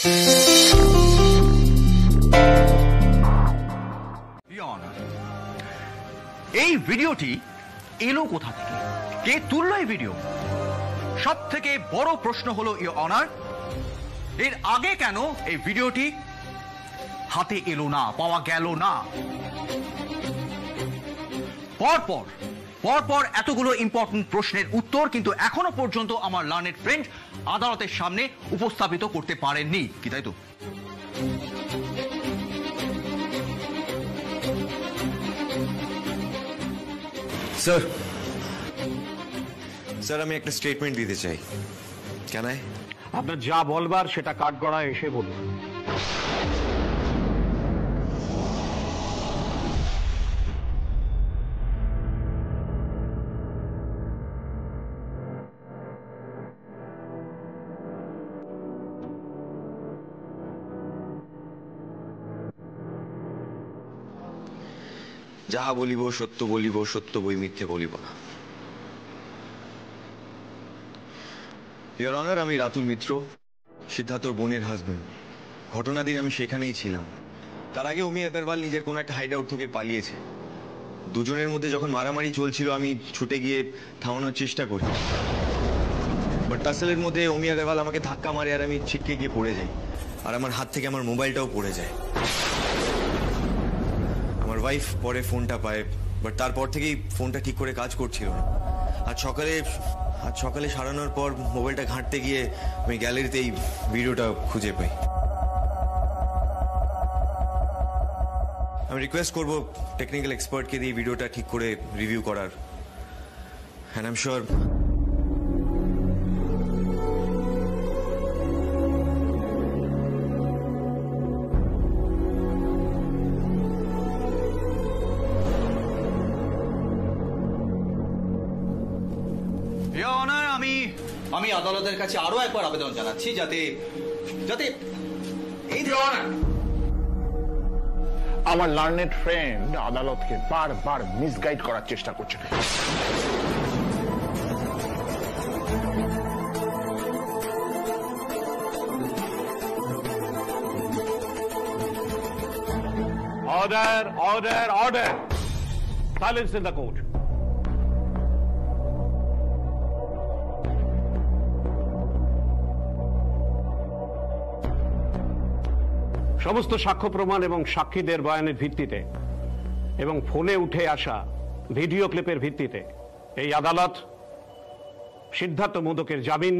এই ভিডিওটি এলো কোথা থেকে, কে তুললো এই ভিডিও? সব থেকে বড় প্রশ্ন হলো ইওর অনার, এর আগে কেন এই ভিডিওটি হাতে এলো না, পাওয়া গেল না? পরপর এতগুলো ইম্পর্টেন্ট প্রশ্নের উত্তর কিন্তু এখনো পর্যন্ত আমার লার্নেড ফ্রেন্ড আদালতের সামনে উপস্থাপিত করতে পারেননি, কি তাই তো? স্যার স্যার আমি একটা স্টেটমেন্ট দিতে চাই। কেন? আপনার যা বলবার সেটা কাঠগড়ায় এসে বলুন। যাহা বলিব সত্য বলিব, সত্য বই মিথ্যে বলিব না। ইওর অনার, আমি রাতুল মিত্র, সিদ্ধার্থর বোনের হাজবেন্ড। ঘটনা দিন আমি সেখানেই ছিলাম। তার আগে অমি আগরওয়াল নিজের কোনো একটা হাইড আউট থেকে পালিয়েছে। দুজনের মধ্যে যখন মারামারি চলছিল আমি ছুটে গিয়ে থামানোর চেষ্টা করি, বাট টাসেলের মধ্যে অমি আগরওয়াল আমাকে ধাক্কা মারে আর আমি ছিটকে গিয়ে পড়ে যাই, আর আমার হাত থেকে আমার মোবাইলটাও পড়ে যায়। আমার ওয়াইফ পরে ফোনটা পায়, বাট তারপর থেকেই ফোনটা ঠিক করে কাজ করছিল না। আজ সকালে সারানোর পর মোবাইলটা ঘাঁটতে গিয়ে আমি গ্যালারিতে এই ভিডিওটা খুঁজে পাই। আমি রিকোয়েস্ট করবো টেকনিক্যাল এক্সপার্টকে দিয়ে ভিডিওটা ঠিক করে রিভিউ করার। অ্যান্ড আই এম শিওর আমি আদালতের কাছে আরো একবার আবেদন জানাচ্ছি যাতে এই আমার লার্নেড ফ্রেন্ড আদালতকে বারবার মিসগাইড করার চেষ্টা করছেন। Order, order, order! Silence in the court. সমস্ত সাক্ষ্য প্রমাণ এবং সাক্ষীদের বয়ানের ভিত্তিতে এবং ফোনে উঠে আসা ভিডিও ক্লিপের ভিত্তিতে এই আদালত সিদ্ধার্থ মোদকের জামিন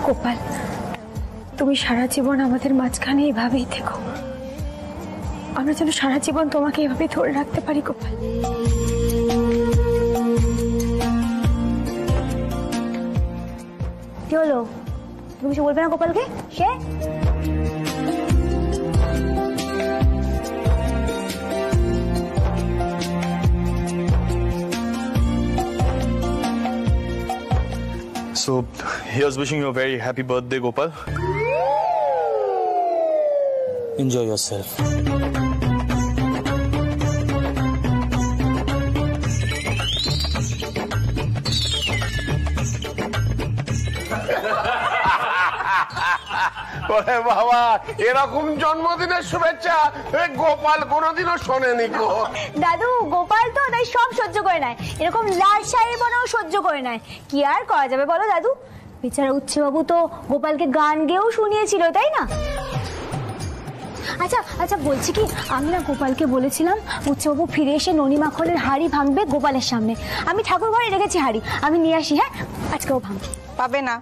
গোপাল, তুমি সারা জীবন আমাদের মাঝখানে এইভাবেই থেকো। আমরা যেন সারা জীবন তোমাকে এভাবে ধরে রাখতে পারি গোপাল। কি হলো, তুমি কিছু বলবে না গোপালকে? সে So, here's wishing you a very happy birthday, Gopal. Enjoy yourself. ওরে বাবা, এরকম জন্মদিনের শুভেচ্ছা গোপাল কোনোদিনও শোনেনি গো। দাদু, গোপাল তো তাই সব সহ্য করে নেয়, এরকম লাল শাড়ি বানাও সহ্য করে নেয়। কি আর করা যাবে বলো দাদু? বেচারা উচ্ছে বাবু তো গোপালকে গান গেয়েও শুনিয়েছিল, তাই না? আচ্ছা আচ্ছা, বলছি কি, আমি না গোপালকে বলেছিলাম উচ্চবাবু ফিরে এসে ননি মাখনের হাড়ি ভাঙবে গোপালের সামনে। আমি ঠাকুর ঘরে রেখেছি হাড়ি, আমি নিয়ে আসি। হ্যাঁ, আজকেও ভাঙবে। পাবে না,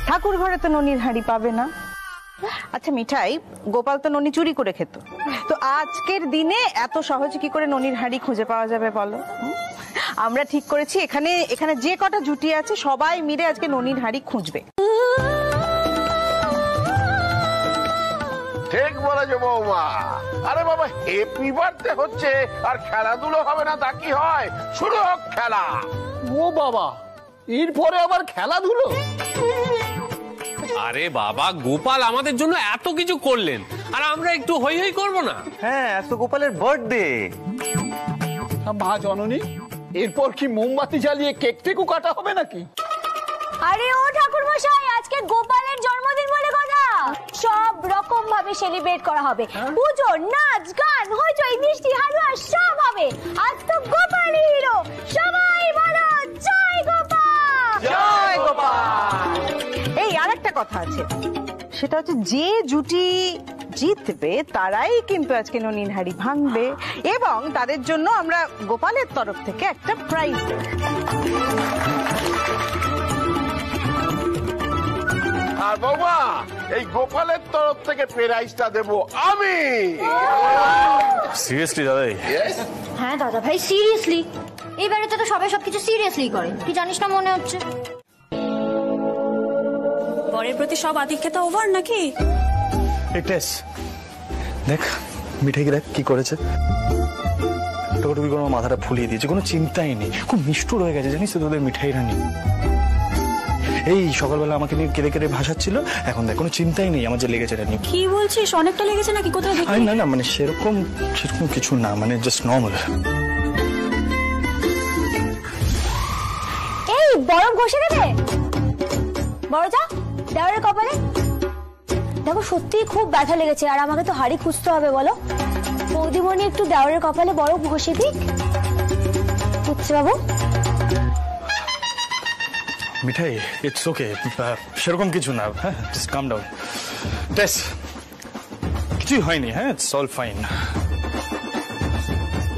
ঠাকুর ঘরে তো ননির হাড়ি পাবে না। আচ্ছা মিঠাই, গোপাল তো ননি চুরি করে খেত, তো আজকের দিনে এত সহজে কি করে ননির হাড়ি খুঁজে পাওয়া যাবে বলো? আমরা ঠিক করেছি এখানে এখানে যে কটা জুটি আছে সবাই মিলে আজকে ননির হাড়ি খুঁজবে। ঠিক বলেছো বৌমা। আরে বাবা, হ্যাপি বার্থডে হচ্ছে আর খেলাধুলো হবে না তা কি হয়? শুরু হোক খেলা। ও বাবা, এরপরে আবার খেলাধুলো? আরে বাবা, গোপাল আমাদের জন্য এত কিছু করলেন, আর আমরা একটু হই হই করবো না? হ্যাঁ, আজ তো গোপালের বার্থডে। মা জননী, এরপর কি মোমবাতি জ্বালিয়ে কেক টেকও কাটা হবে নাকি? আরে ও ঠাকুর মশাই, আজকে গোপালের জন্মদিন বলে কথা, সব রকম ভাবে সেলিব্রেট করা হবে। পুজো, নাচ, গান, হইচই, মিষ্টি, হালুয়া সব হবে। আজ তো গোপালই হিরো। সবাই বলো জয় গোপাল, জয় গোপাল। এই আরেকটা কথা আছে, সেটা হচ্ছে যে জুটি জিতবে তারাই কিন্তু আজকে ননির হাড়ি ভাঙবে, এবং তাদের জন্য আমরা গোপালের তরফ থেকে একটা প্রাইজ দেব। আর বাবা, এই গোপালের তরফ থেকে প্রাইজটা দেব আমি। Seriously, দাদাই? হ্যাঁ দাদা ভাই, সিরিয়াসলি। এই বাড়িতে তো সবাই সবকিছু সিরিয়াসলি করে, কি জানিস না মনে হচ্ছে। বরের প্রতি সব আধিক্যতা ওভার নাকি? টেস দেখ, মিঠাইকে দেখ কি করেছে। টুকটুকি করে আমার মাথাটা ফুলিয়ে দিয়েছে, কোনো চিন্তাই নেই, খুব নিষ্ঠুর হয়ে গেছে জানিস তো তোদের মিঠাই রানী। এই সকালবেলা আমাকে নিয়ে কেঁদে কেঁদে ভাসাচ্ছিল, এখন দেখ কোনো চিন্তাই নেই আমার যে লেগেছে রানী। কি বলছিস, অনেকটা লেগেছে নাকি? কোথায় দেখলি? না না, মানে সেরকম কিছু না, মানে জাস্ট নর্মাল। এই বরফ ঘষে দেবে বড়, যা দেওয়ারের কপালে। দেখো সত্যি খুব ব্যথা লেগেছে, আর আমাকে তো হাড়ি খুঁজতে হবে। বলো বৌদিমণি, একটু দেওয়ারের কপালে বরফ ঘষে দিক। বুঝছে বাবু? মিঠাই, ইটস ওকে, সেরকম কিছু না। হ্যাঁ, জাস্ট কাম ডাউন। টেস, কিছুই হয়নি। হ্যাঁ, ইটস অল ফাইন।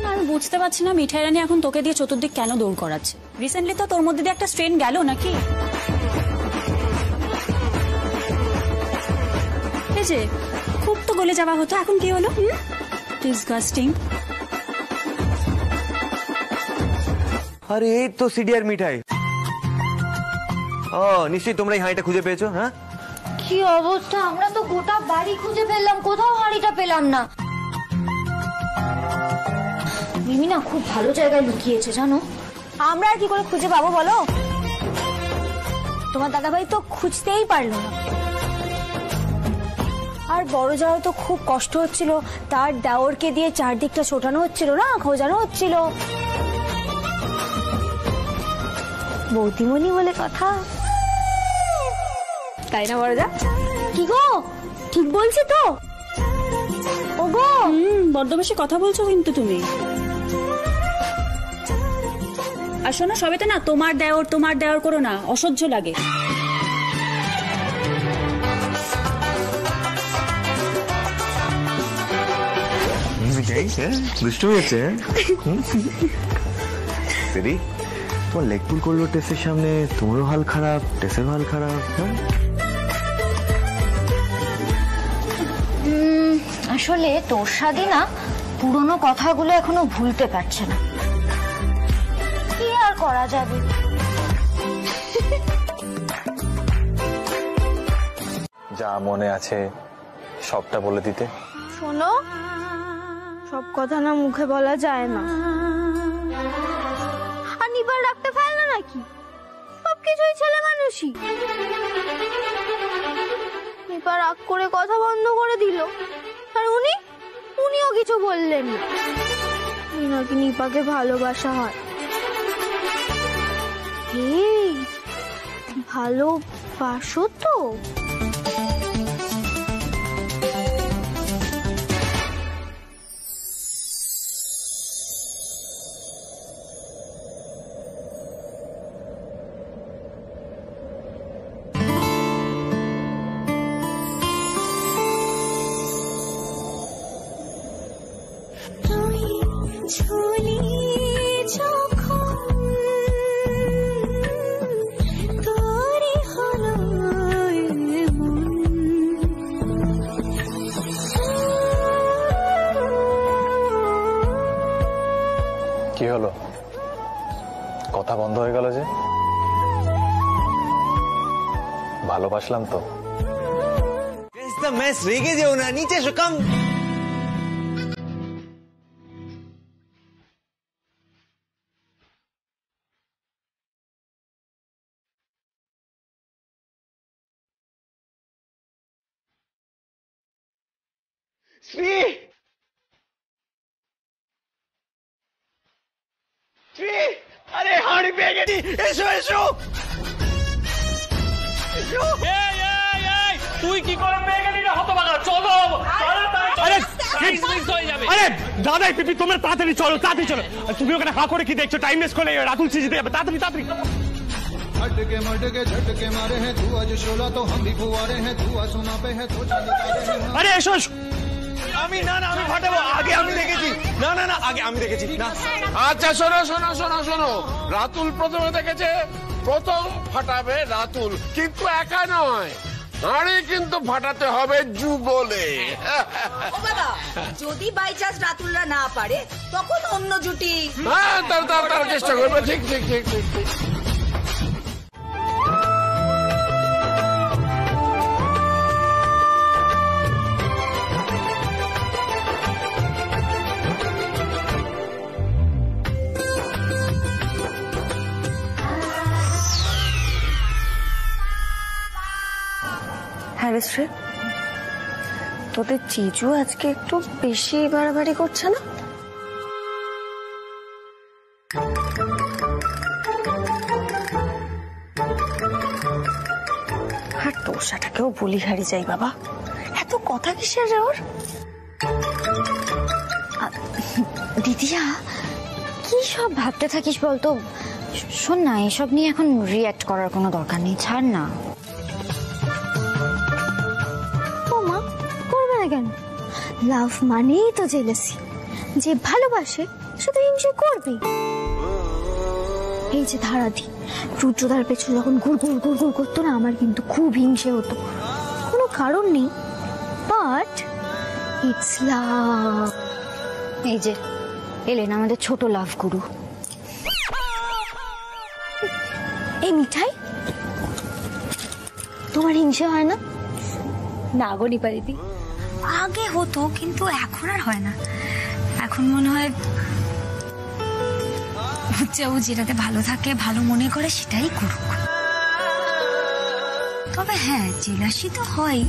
না, আমি বুঝতে পারছি না মিঠাই রানী এখন তোকে দিয়ে চতুর্দিক কেন দৌড় করাচ্ছে। রিসেন্টলি তো তোর মধ্যে দিয়ে একটা স্ট্রেন গেল নাকি? এই যে খুব তো গলে যাওয়া হতো, এখন কি হলো? ডিসগাস্টিং। আরে এই তো সিডিআর মিঠাই। ও, নিশ্চয়ই তোমরা এই হাঁড়িটা খুঁজে পেয়েছো। হ্যাঁ, কি অবস্থা, আমরা তো গোটা বাড়ি খুঁজে ফেললাম, কোথাও হাড়িটা পেলাম না। মিমি না খুব ভালো জায়গায় লুকিয়েছে জানো। আমরা আর কি করে খুঁজে পাবো বলো? তোমার দাদাভাই তো খুঁজতেই পারলো না। আর বড় যাও তো খুব কষ্ট হচ্ছিল, তার দেওরকে দিয়ে চারদিকটা ছোটানো হচ্ছিল না, খোঁজানো হচ্ছিল। বৌদিমণি বলে কথা, তাই না বড় যা? কি গো, ঠিক বলছি তো? ও গো, বড্ড বেশি কথা বলছো কিন্তু তুমি। আর শোনো, সবেতে না তোমার দেওর করো না, অসহ্য লাগে। দুষ্টু হয়েছে। তোমার লেগ পুল করলো টেস্টের সামনে, তোমারও হাল খারাপ, টেস্টের হাল খারাপ। আসলে তোর সাথে না পুরনো কথাগুলো এখনো ভুলতে পারছে না, কি আর করা যাবে। যা মনে আছে সবটা বলে দিতে। শোনো, সব কথা না মুখে বলা যায় না। আর নিবার রাখতে ফেল না নাকি? সবকিছুই ছেলে মানুষই। নিবার রাগ করে কথা বন্ধ করে দিল, আর উনিও কিছু বললেন না। নাকি নিপাকে ভালোবাসা হয়। এই ভালোবাসো তো? কি হলো, কথা বন্ধ হয়ে গেল যে? ভালোবাসলাম তো। রেগে যেও না, নিচে এসো, কাম। শ্রী, শ্রী, আরে হাঁড়ি পেয়ে গেছি, এসো এসো। তুই কি করে পেয়ে গেলি না হতভাগা? চলো আরে হয়ে যাবে। আরে দাদাই পিপি, তোমরা তাড়াতাড়ি চলো, তাড়াতাড়ি চলো। তুমি ওখানে হা করে কি দেখছো? টাইম ওয়েস্ট করলে রাতুল যেতে যাবে। তাড়াতাড়ি তাড়াতাড়ি। हटके मटके झटके मारे हैं, तू आज शोला तो हम भी फुवारे हैं, तू आसमां पे है तो আরে এসো এসো। আমি না না, আমি ফাটাবো, আগে আমি দেখেছি। না না না, আগে আমি দেখেছি না। আচ্ছা শোনো শোনো শোনো শোনো, রাতুল প্রথমে দেখেছে, প্রথম ফাটাবে রাতুল, কিন্তু একা নয়, হাঁড়ি কিন্তু ফাটাতে হবে যুগলে। ও বাবা, যদি বাই চান্স রাতুলরা না পারে তখন অন্য জুটি। হ্যাঁ, তার চেষ্টা করবে। ঠিক ঠিক ঠিক ঠিক ঠিক। হ্যাঁ রে শ্রী, তোদের জিজু আজকে একটু বেশি বাড়াবাড়ি করছে না? আর তোষাটাকেও বলি হারি যাই বাবা, এত কথা কিসের রে ওর? দিদিয়া, কি সব ভাবতে থাকিস বলতো? শোন না, এসব নিয়ে এখন রিঅ্যাক্ট করার কোনো দরকার নেই, ছাড় না। কেন? লাভ মানেই তো জেলাসি। যে ভালোবাসে শুধু এনজয় করবে। এই যে ধারাধি রুদ্রদার পেছনে যখন ঘুর ঘুর ঘুর ঘুর করতো না, আমার কিন্তু খুব হিংসে হতো। কোনো কারণ নেই, বাট ইটস লাভ। এই যে এলেন আমাদের ছোট লাভ গুরু। এই মিঠাই, তোমার হিংসে হয় না? না গো নিপারিদি, আগে হতো কিন্তু এখন আর হয় না। এখন মনে হয় ও যেটাতে ভালো থাকে, ভালো মনে করে সেটাই করুক। তবে হ্যাঁ, জেলাসি তো হয়।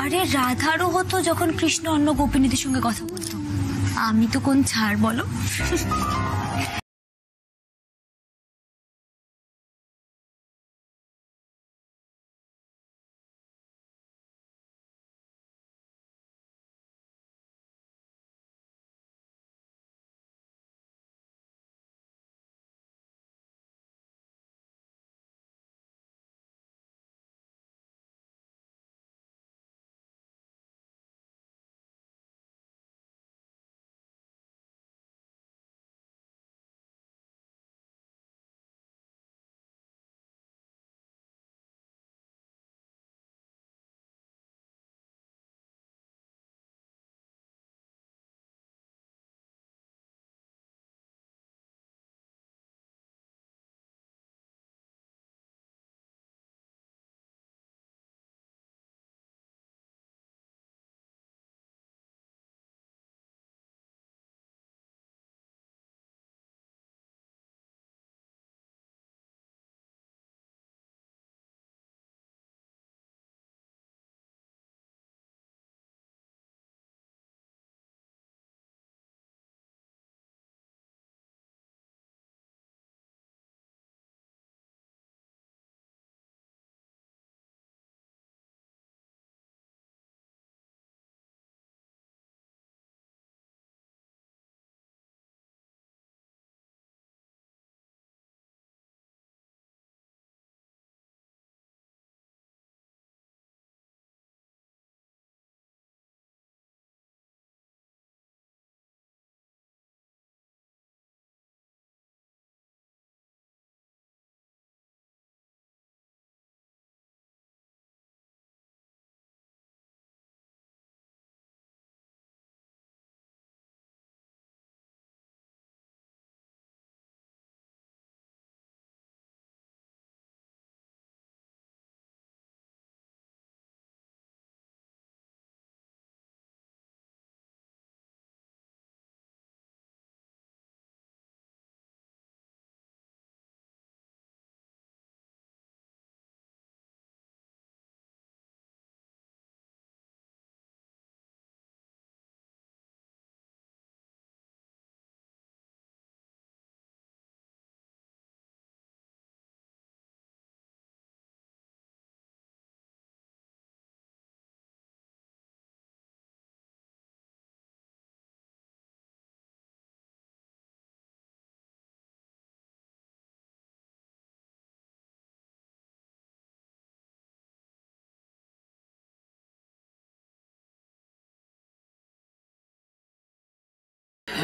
আরে রাধারও হতো যখন কৃষ্ণ অন্য গোপিনীদের সঙ্গে কথা বলতো। আমি তো কোন ছাড় বলো।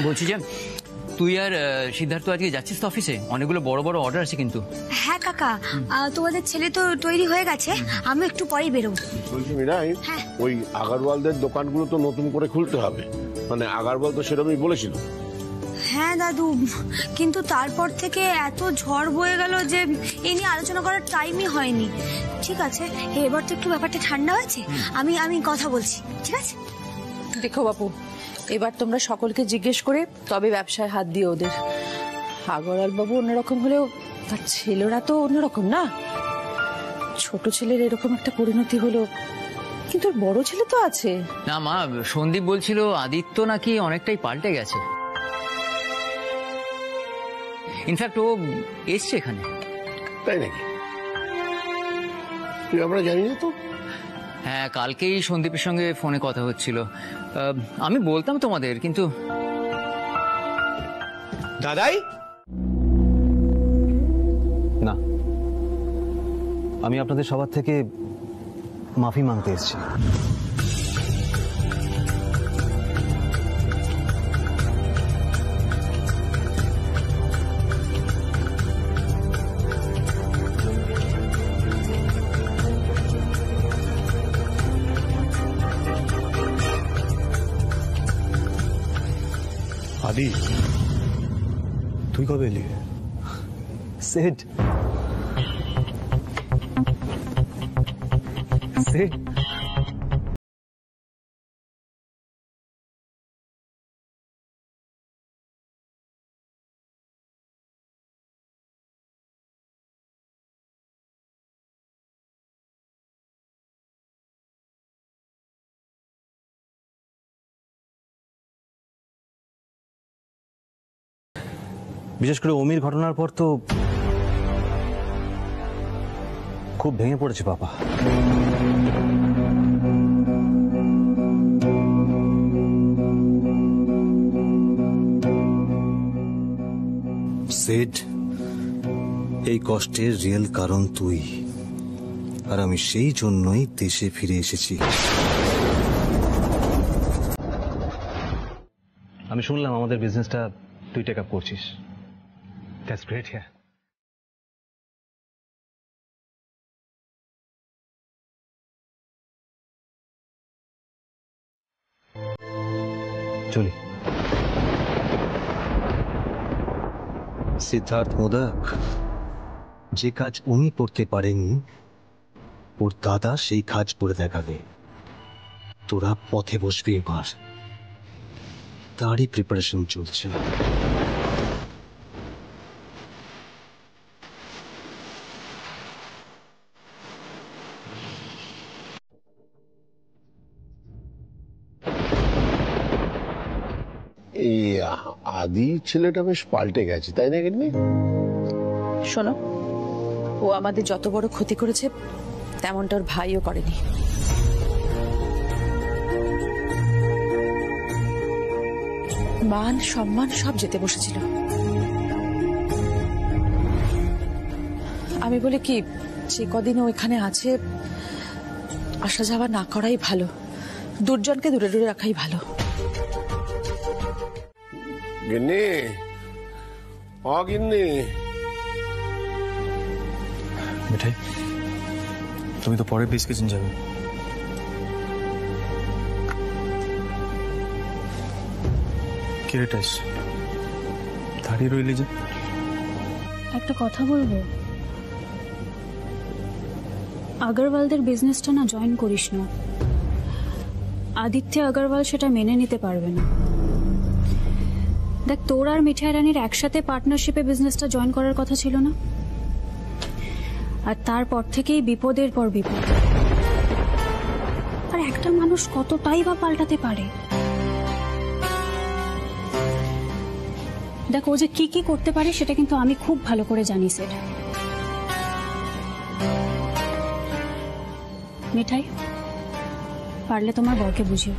বলছি যে তুই আর সিদ্ধার্থ আজকে যাচ্ছিস তো অফিসে? অনেকগুলো বড় বড় অর্ডার আছে কিন্তু। হ্যাঁ কাকা, তোমাদের ছেলে তো তৈরি হয়ে গেছে, আমি একটু পরেই বেরোবো। বলছি মিরাই, ওই আগারওয়ালদের দোকানগুলো তো নতুন করে খুলতে হবে, মানে আগারওয়াল তো সেরকমই বলেছিল। হ্যাঁ দাদু, কিন্তু তারপর থেকে এত ঝড় বয়ে গেল যে এই নিয়ে আলোচনা করার টাইমই হয়নি। ঠিক আছে, এবার তো একটু ব্যাপারটা ঠান্ডা হয়েছে, আমি কথা বলছি, ঠিক আছে? দেখো বাপু, এবার তোমরা সকলকে জিজ্ঞেস করে তবে ব্যবসায় হাত দিও ওদের। আগরওয়াল বাবু অন্যরকম হলেও তার ছেলেরা তো অন্যরকম না। ছোট ছেলের এরকম একটা পরিণতি হলো, কিন্তু বড় ছেলে তো আছে না। মা, সন্দীপ বলছিল আদিত্য নাকি অনেকটাই পাল্টে গেছে। ইনফ্যাক্ট ও এসছে এখানে। তাই নাকি? আমরা জানি না তো। হ্যাঁ, কালকেই সন্দীপের সঙ্গে ফোনে কথা হচ্ছিল। আমি বলতাম তোমাদের, কিন্তু দাদাই না, আমি আপনাদের সবার থেকে মাফি মাংতে এসেছি। আদি, তুই কবে এলি? সেট সেট বিশেষ করে অমির ঘটনার পর তো খুব ভেঙে পড়েছে বাবা। সেড, এই কষ্টের রিয়েল কারণ তুই, আর আমি সেই জন্যই দেশে ফিরে এসেছি। আমি শুনলাম আমাদের বিজনেসটা তুই টেক আপ করছিস। That's great. হ্যাঁ, চলি। সিদ্ধার্থ মোদক, যে কাজ উনি করতে পারেননি ওর দাদা সেই কাজ করে দেখাবে। তোরা পথে বসবি এবার, তারই প্রিপারেশন চলছে। এই আদি ছেলেটা বেশ পাল্টে গেছে, তাই না? কিন্তু শোনো, ও আমাদের যত বড় ক্ষতি করেছে তেমনটা ওর ভাইও করেনি। মান সম্মান সব যেতে বসেছিল। আমি বলি কি, যে কদিন ও এখানে আছে আসা যাওয়া না করাই ভালো, দুর্জনকে দূরে দূরে রাখাই ভালো। গিন্নি, গিন্নি, মিঠাই, তুমি তো পরে বেশ কিচেন যাবে। কিরেটাস দাঁড়িয়ে রইলি যে? একটা কথা বলবো, আগরওয়ালদের বিজনেসটা না জয়েন করিস না। আদিত্য আগরওয়াল সেটা মেনে নিতে পারবে না। দেখ, তোর আর মিঠাই রানীর একসাথে পার্টনারশিপে বিজনেসটা জয়েন করার কথা ছিল না? আর তারপর থেকেই বিপদের পর বিপদ। আর একটা মানুষ কতটাই বা পাল্টাতে পারে? দেখ, ও যে কি কি করতে পারে সেটা কিন্তু আমি খুব ভালো করে জানি স্যার। মিঠাই, পারলে তোমার বরকে বুঝিও।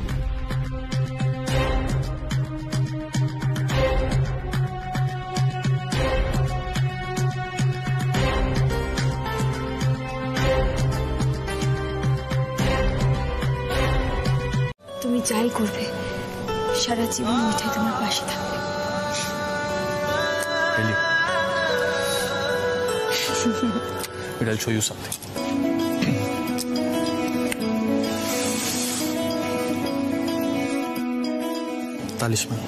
তুমি যাই করবে সারা জীবন মিঠাই তোমার পাশে থাকবে। I'll show you something. Talisman.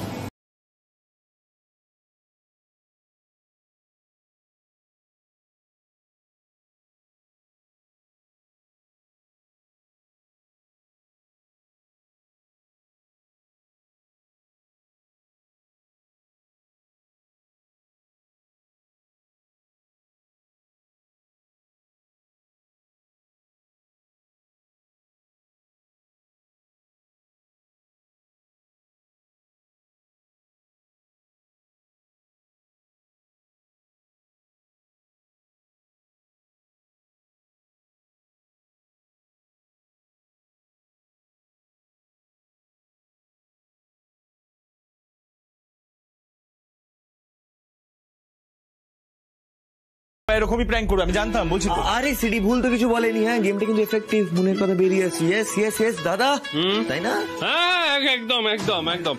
এরকমই প্র্যাঙ্ক করবে, আমি জানতাম, বলছি তো। আরে সিডি ভুল তো কিছু বলেনি। হ্যাঁ, গেমটা কিন্তু এফেক্টিভ, মনের কথা বেরিয়ে আসছে। ইয়েস ইয়েস ইয়েস দাদা, তাই না? হ্যাঁ, একদম একদম একদম।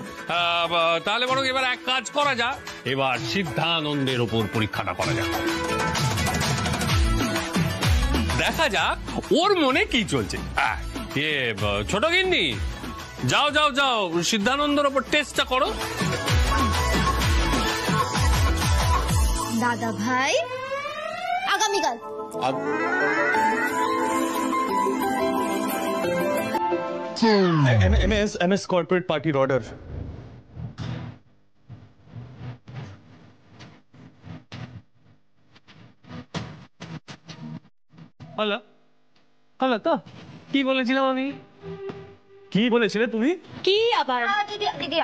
তাহলে বরং এবার এক কাজ করা যাক, এবার সিদ্ধানন্দের ওপর পরীক্ষাটা করা যাক, দেখা যাক ওর মনে কি চলছে। ছোট গিন্নি, যাও যাও যাও, সিদ্ধানন্দের ওপর টেস্টটা করো। দাদা ভাই, আগামীকাল MS corporate party order. হলো হলো তো? কি বলেছিলাম আমি? কি বলেছিলে তুমি? কি আবার? দিদি দিদি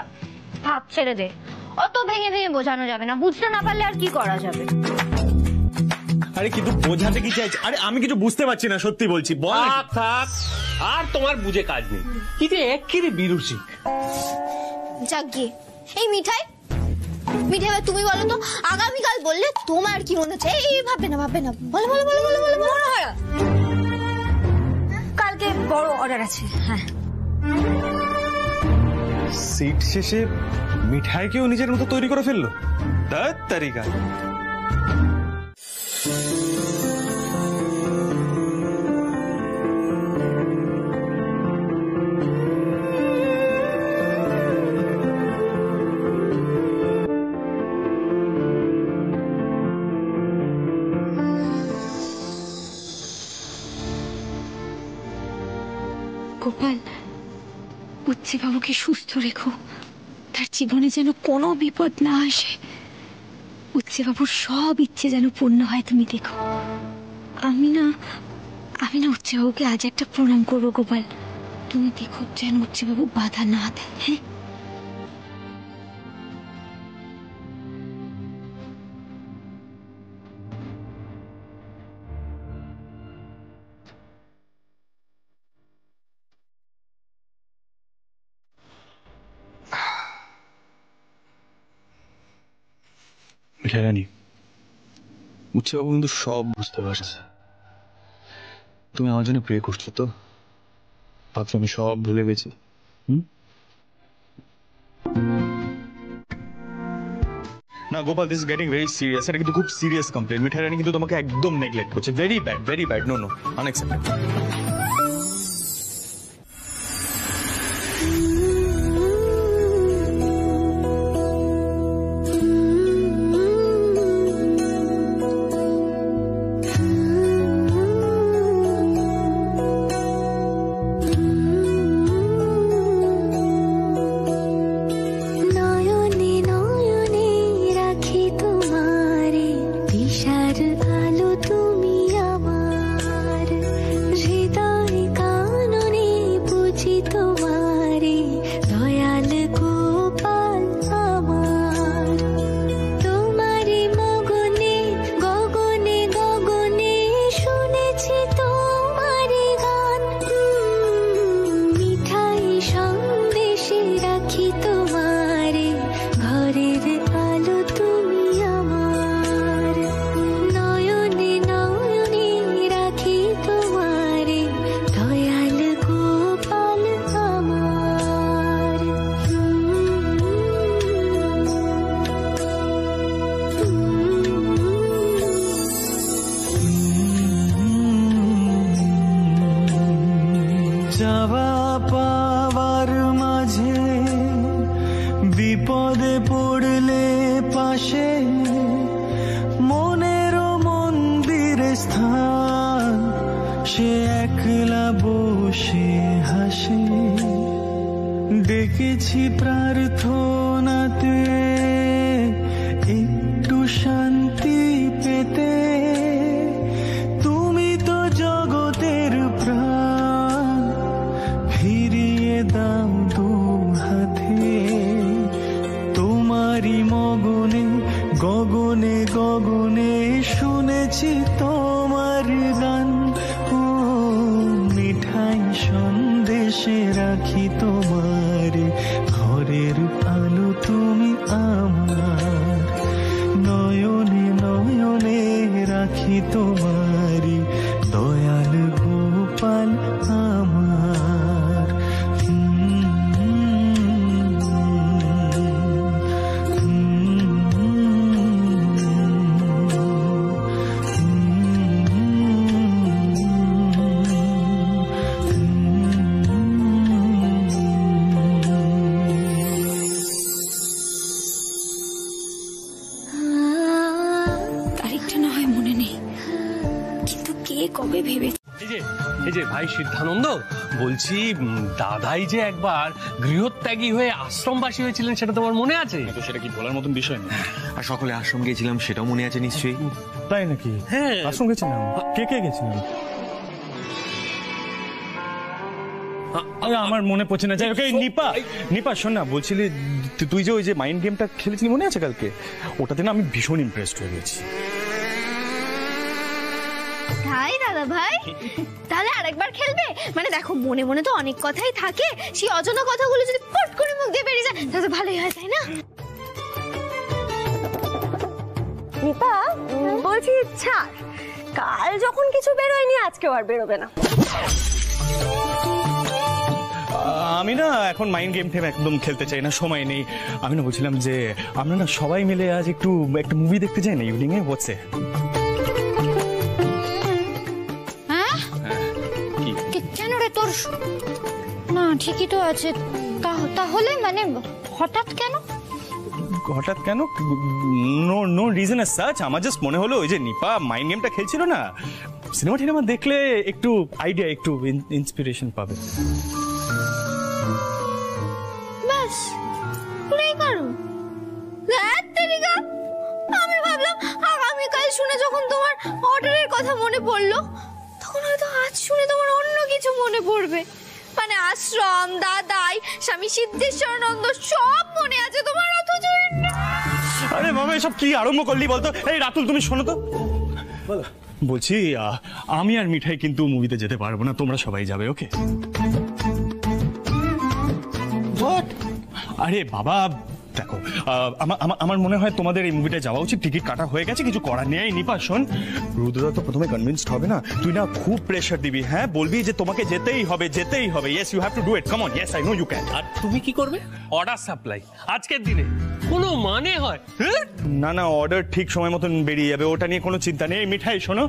ভাব ছেড়ে দে, অত ভেঙে ভেঙে বোঝানো যাবে না, বুঝতে না পারলে আর কি করা যাবে? আরে কিন্তু বোঝাতে কি চাইছি? আরে আমি কিছু বুঝতে পারছি না, সত্যি বলছি। বল। থাক, আর তোমার বুঝে কাজ নেই। কি যে একেবারে বিরুষিক। যাক গিয়ে এই মিঠাই মিঠাই, তুমি বলো তো, আগামীকাল বললে তোমার কি মনে হচ্ছে? এই ভাববে না ভাববে না, বলো বলো বলো বলো বলো বলো। কালকে বড় অর্ডার আছে। হ্যাঁ, সিট শেষে মিঠাইকেও নিজের মতো তৈরি করে ফেললো। তার তারিকা গোপাল, উচ্চে বাবুকে সুস্থ রেখো, তার জীবনে যেন কোনো বিপদ না আসে। উচ্চে বাবুর সব ইচ্ছে যেন পূর্ণ হয়, তুমি দেখো। আমি না উচ্চে বাবুকে আজ একটা প্রণাম করবো গোপাল, তুমি দেখো যেন উচ্চে বাবু বাধা না দেয়। হ্যাঁ, মিঠাই রানী, উচ্চবাবু কিন্তু সব বুঝতে পারছে। তুমি আমার জন্য প্রে করছো তো? ভাবছো আমি সব ভুলে গেছি? না Gopal, this is getting very serious. এটা কিন্তু খুব সিরিয়াস কমপ্লেন। মিঠাই রানী কিন্তু তোমাকে একদম নেগলেক্ট করছে। Very bad. No unacceptable. ঘরের আলো তুমি আমার, নয়নে নয়নে একলা বসে হাসে, ডেকেছি প্রার্থনাতে একটু শান্তি পেতে। তুমি তো জগতের প্রাণ, ফিরিয়ে দাও দু হাতে। তোমারই মগনে গগনে গগনে শুনেছি তোমার গান। ও মিঠাই সন্দেশে রাখি তোমার, ঘরের আলো তুমি আমার। নয়নে নয়নে রাখি তোমার, দয়াল গোপাল আমার। তারিখটা না হয় মনে নেই, কিন্তু কে কবে ভেবে। এই যে ভাই সিদ্ধানন্দ, বলছি দাদাই যে একবার গৃহত্যাগী হয়ে আশ্রমবাসী হয়েছিলেন, সেটা তোমার মনে আছে? তো সেটা কি বলার মতন বিষয় না। আর সকলে আশ্রম গেছিলাম সেটাও মনে আছে নিশ্চয়ই। তাই নাকি? হ্যাঁ, আশ্রম গেছিলাম। কে কে গেছিলাম? আমার মনে পড়ছে না। যাই হোক, নিপা নিপা শোন না, বলছিলি তুই যে ওই যে মাইন্ড গেমটা খেলেছিলি মনে আছে কালকে? ওটাতে না আমি ভীষণ ইমপ্রেসড হয়ে গেছি। তাই দাদা ভাই, তাহলে আরেকবার খেলবে? মানে দেখো, মনে মনে তো অনেক কথাই থাকে, সেই অজানা কথাগুলো যদি পট করে মুখ দিয়ে বেরিয়ে যায় তাহলে ভালোই হয়, তাই না? নিপা বলছি ছাড়, কাল যখন কিছু বেরোয়নি আজকেও আর বেরোবে না। আমি না এখন মাইন্ড গেম টেম একদম খেলতে চাই না, সময় নেই। আমি না বলছিলাম যে আমরা না সবাই মিলে আজ একটু একটা মুভি দেখতে যাই না ইভিনিং এ? হচ্ছে কেন রে তোর? না ঠিকই তো আছে। তাহলে মানে হঠাৎ কেন? হঠাৎ কেন? No reason as such. আমার জাস্ট মনে হলো ওই যে নিপা মাইন্ড গেমটা খেলছিল না, সিনেমা টিনেমা দেখলে একটু আইডিয়া, একটু ইন্সপিরেশন পাবে। ব্যাস পুরাই কারণ। আমি ভাবলাম আগামীকাল শুনে যখন তোমার অর্ডারের কথা মনে পড়লো, তখন হয়তো আজ শুনে তোমার অন্য কিছু মনে পড়বে। মানে আশ্রম, দাদাই, স্বামী সিদ্ধেশ্বরানন্দ সব মনে আছে তোমার, অথচ আরে মামা এসব কি আরম্ভ করলি বলতো? এই রাতুল তুমি শোনো তো, বলছি আমি আর মিঠাই কিন্তু মুভিতে যেতে পারবো না, তোমরা সবাই যাবে। ওকে? আরে বাবা দেখো, আমার মনে হয় তোমাদের এই মুভিটা যাওয়া উচিত। টিকিট কাটা হয়ে গেছে, কিছু করার নেই। নিপা শোন, রুদ্রদা তো প্রথমে কনভিন্সড হবে না, তুই না খুব প্রেসার দিবি। হ্যাঁ, বলবি যে তোমাকে যেতেই হবে, যেতেই হবে। Yes, you have to do it. Come on, yes I know you can. আর তুমি কি করবে? অর্ডার সাপ্লাই আজকের দিনে কোনো মানে হয়? না না, অর্ডার ঠিক সময় মতন বেরিয়ে যাবে, ওটা নিয়ে কোনো চিন্তা নেই। মিঠাই শোনো,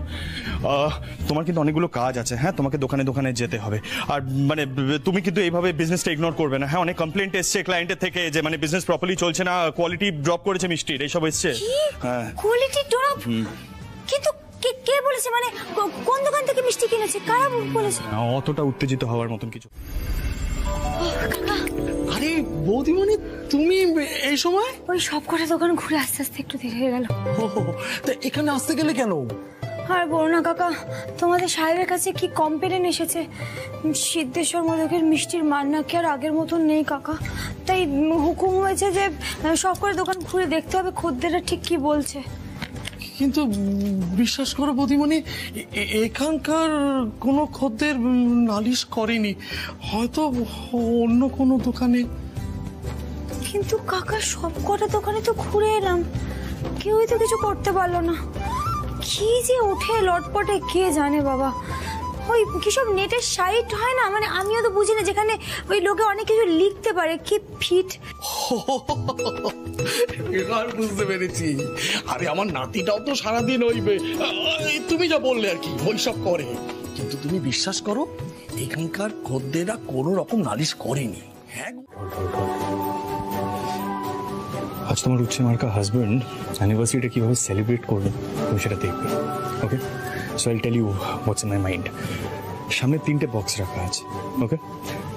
তোমার কিন্তু অনেকগুলো কাজ আছে। হ্যাঁ, তোমাকে দোকানে দোকানে যেতে হবে। আর মানে তুমি কিন্তু এইভাবে বিজনেসটা ইগনোর করবে না। হ্যাঁ, অনেক কমপ্লেন্ট এসছে ক্লায়েন্টের থেকে যে মানে বিজনেস প্রপারলি চলছে না, কোয়ালিটি ড্রপ করেছে মিষ্টির, এইসব এসছে। হ্যাঁ, কোয়ালিটি ড্রপ? কিন্তু কে বলেছে? মানে কোন দোকান থেকে মিষ্টি কিনেছে? কারা বলেছে? অতটা উত্তেজিত হওয়ার মতন কিছু। আরে বৌদিমণি, তুমি এই সময়? ওই সব কটা দোকান ঘুরে আস্তে আস্তে একটু দেরি হয়ে গেল। তা এখানে আসতে গেলে কেন? আর বলো না কাকা, তোমাদের সাহেবের কাছে কি কমপ্লেন এসেছে, সিদ্ধেশ্বর মোদকের মিষ্টির মান নাকি আর আগের মতন নেই কাকা। তাই হুকুম হয়েছে যে সব করে দোকান ঘুরে দেখতে হবে খদ্দেররা ঠিক কি বলছে। কিন্তু বিশ্বাস করো বৌদিমণি, এখানকার কোনো খদ্দের নালিশ করেনি, হয়তো অন্য কোনো দোকানে। কিন্তু কাকা সব কটা দোকানে তো ঘুরে এলাম, কেউই তো কিছু করতে পারলো না। কি যে উঠে লটপটে কে জানে বাবা। ওই কিসব নেটের সাইট হয় না, মানে আমিও তো বুঝি না, যেখানে ওই লোকে অনেক কিছু লিখতে পারে। কি ফিট! এবার বুঝতে পেরেছি। আরে আমার নাতিটাও তো সারাদিন ওইবে তুমি যা বললে আর কি ওইসব করে, কিন্তু তুমি বিশ্বাস করো এখানকার খদ্দেরা কোনো রকম নালিশ করেনি। হ্যাঁ, আজ তোমার উচ্চ মার্কা হাজবেন্ড অ্যানিভার্সারিটা কিভাবে সেলিব্রেট করবে তুমি সেটা দেখবে। Okay, so I'll tell you what's in my mind. সামনে 3টে বক্স রাখা আছে, ওকে?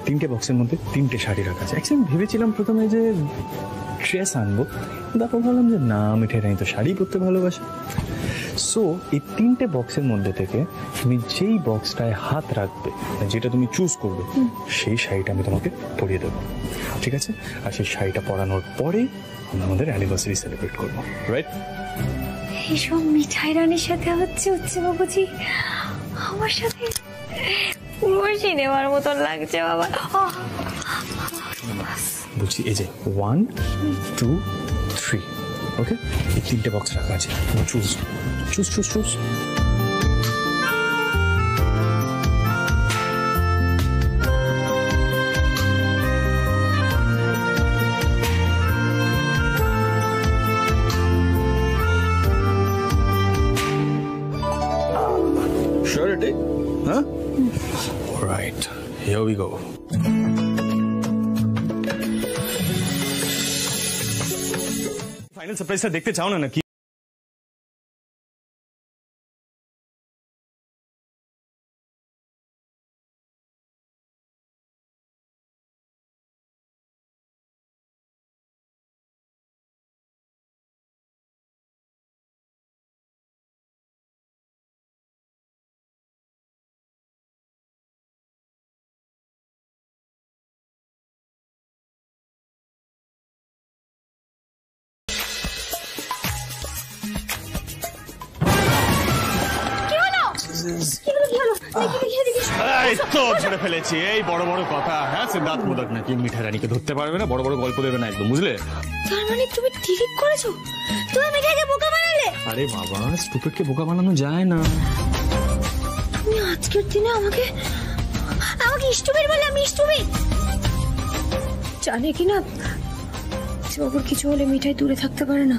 3টে বক্সের মধ্যে 3টে শাড়ি রাখা আছে। অ্যাকচুয়ালি আমি ভেবেছিলাম প্রথমে যে ড্রেস আনবো, তারপর ভাবলাম যে না, মিঠাই রানী তো শাড়ি পরতে ভালোবাসে। সো এই 3টে বক্সের মধ্যে থেকে তুমি যেই বক্সটায় হাত রাখবে, যেটা তুমি চুজ করবে, সেই শাড়িটা আমি তোমাকে পরিয়ে দেবো, ঠিক আছে? আর সেই শাড়িটা পরানোর পরে আমরা আমাদের অ্যানিভার্সারি সেলিব্রেট করবো, রাইট? এইসব মিঠাই রানীর সাথে হচ্ছে বাবুজি, আমার সাথে পুরো সিনেমার মতন লাগছে বাবা। বলছি এই যে 1 2 3, ওকে? এই 3টে বক্স রাখা আছে, choose choose choose choose. Surety? Huh? All right, here we go. Final সারপ্রাইজটা দেখতে চাও না নাকি? ধরে ফেলেছি, এই বড় বড় কথা। হ্যাঁ, সিদ্ধার্থ মোদক নাকি মিঠাই রানীকে ধরতে পারবে না, বড় বড় গল্প দেবে না একদম, বুঝলে? তার মানে তুমি ঠিক করেছো, তুমি মিঠাইকে বোকা বানালে। আরে বাবা, স্টুপিডকে বোকা বানানো যায় না। তুমি আজকের দিনে আমাকে স্টুপিড বলে? আমি স্টুপিড জানে কিনা বাবুর কিছু হলে মিঠাই দূরে থাকতে পারে না।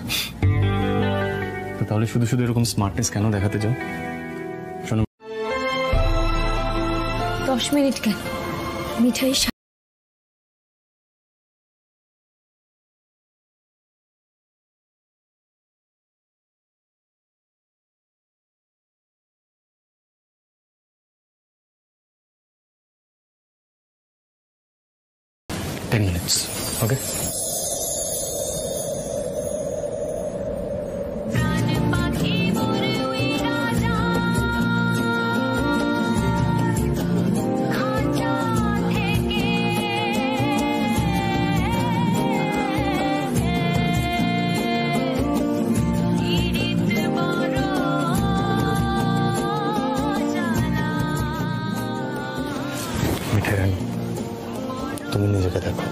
তাহলে শুধু শুধু এরকম স্মার্টনেস কেন দেখাতে যাও? 10 মিনিট কেন? মিঠাই 10 minutes, okay? তুমি নিজেকে দেখো,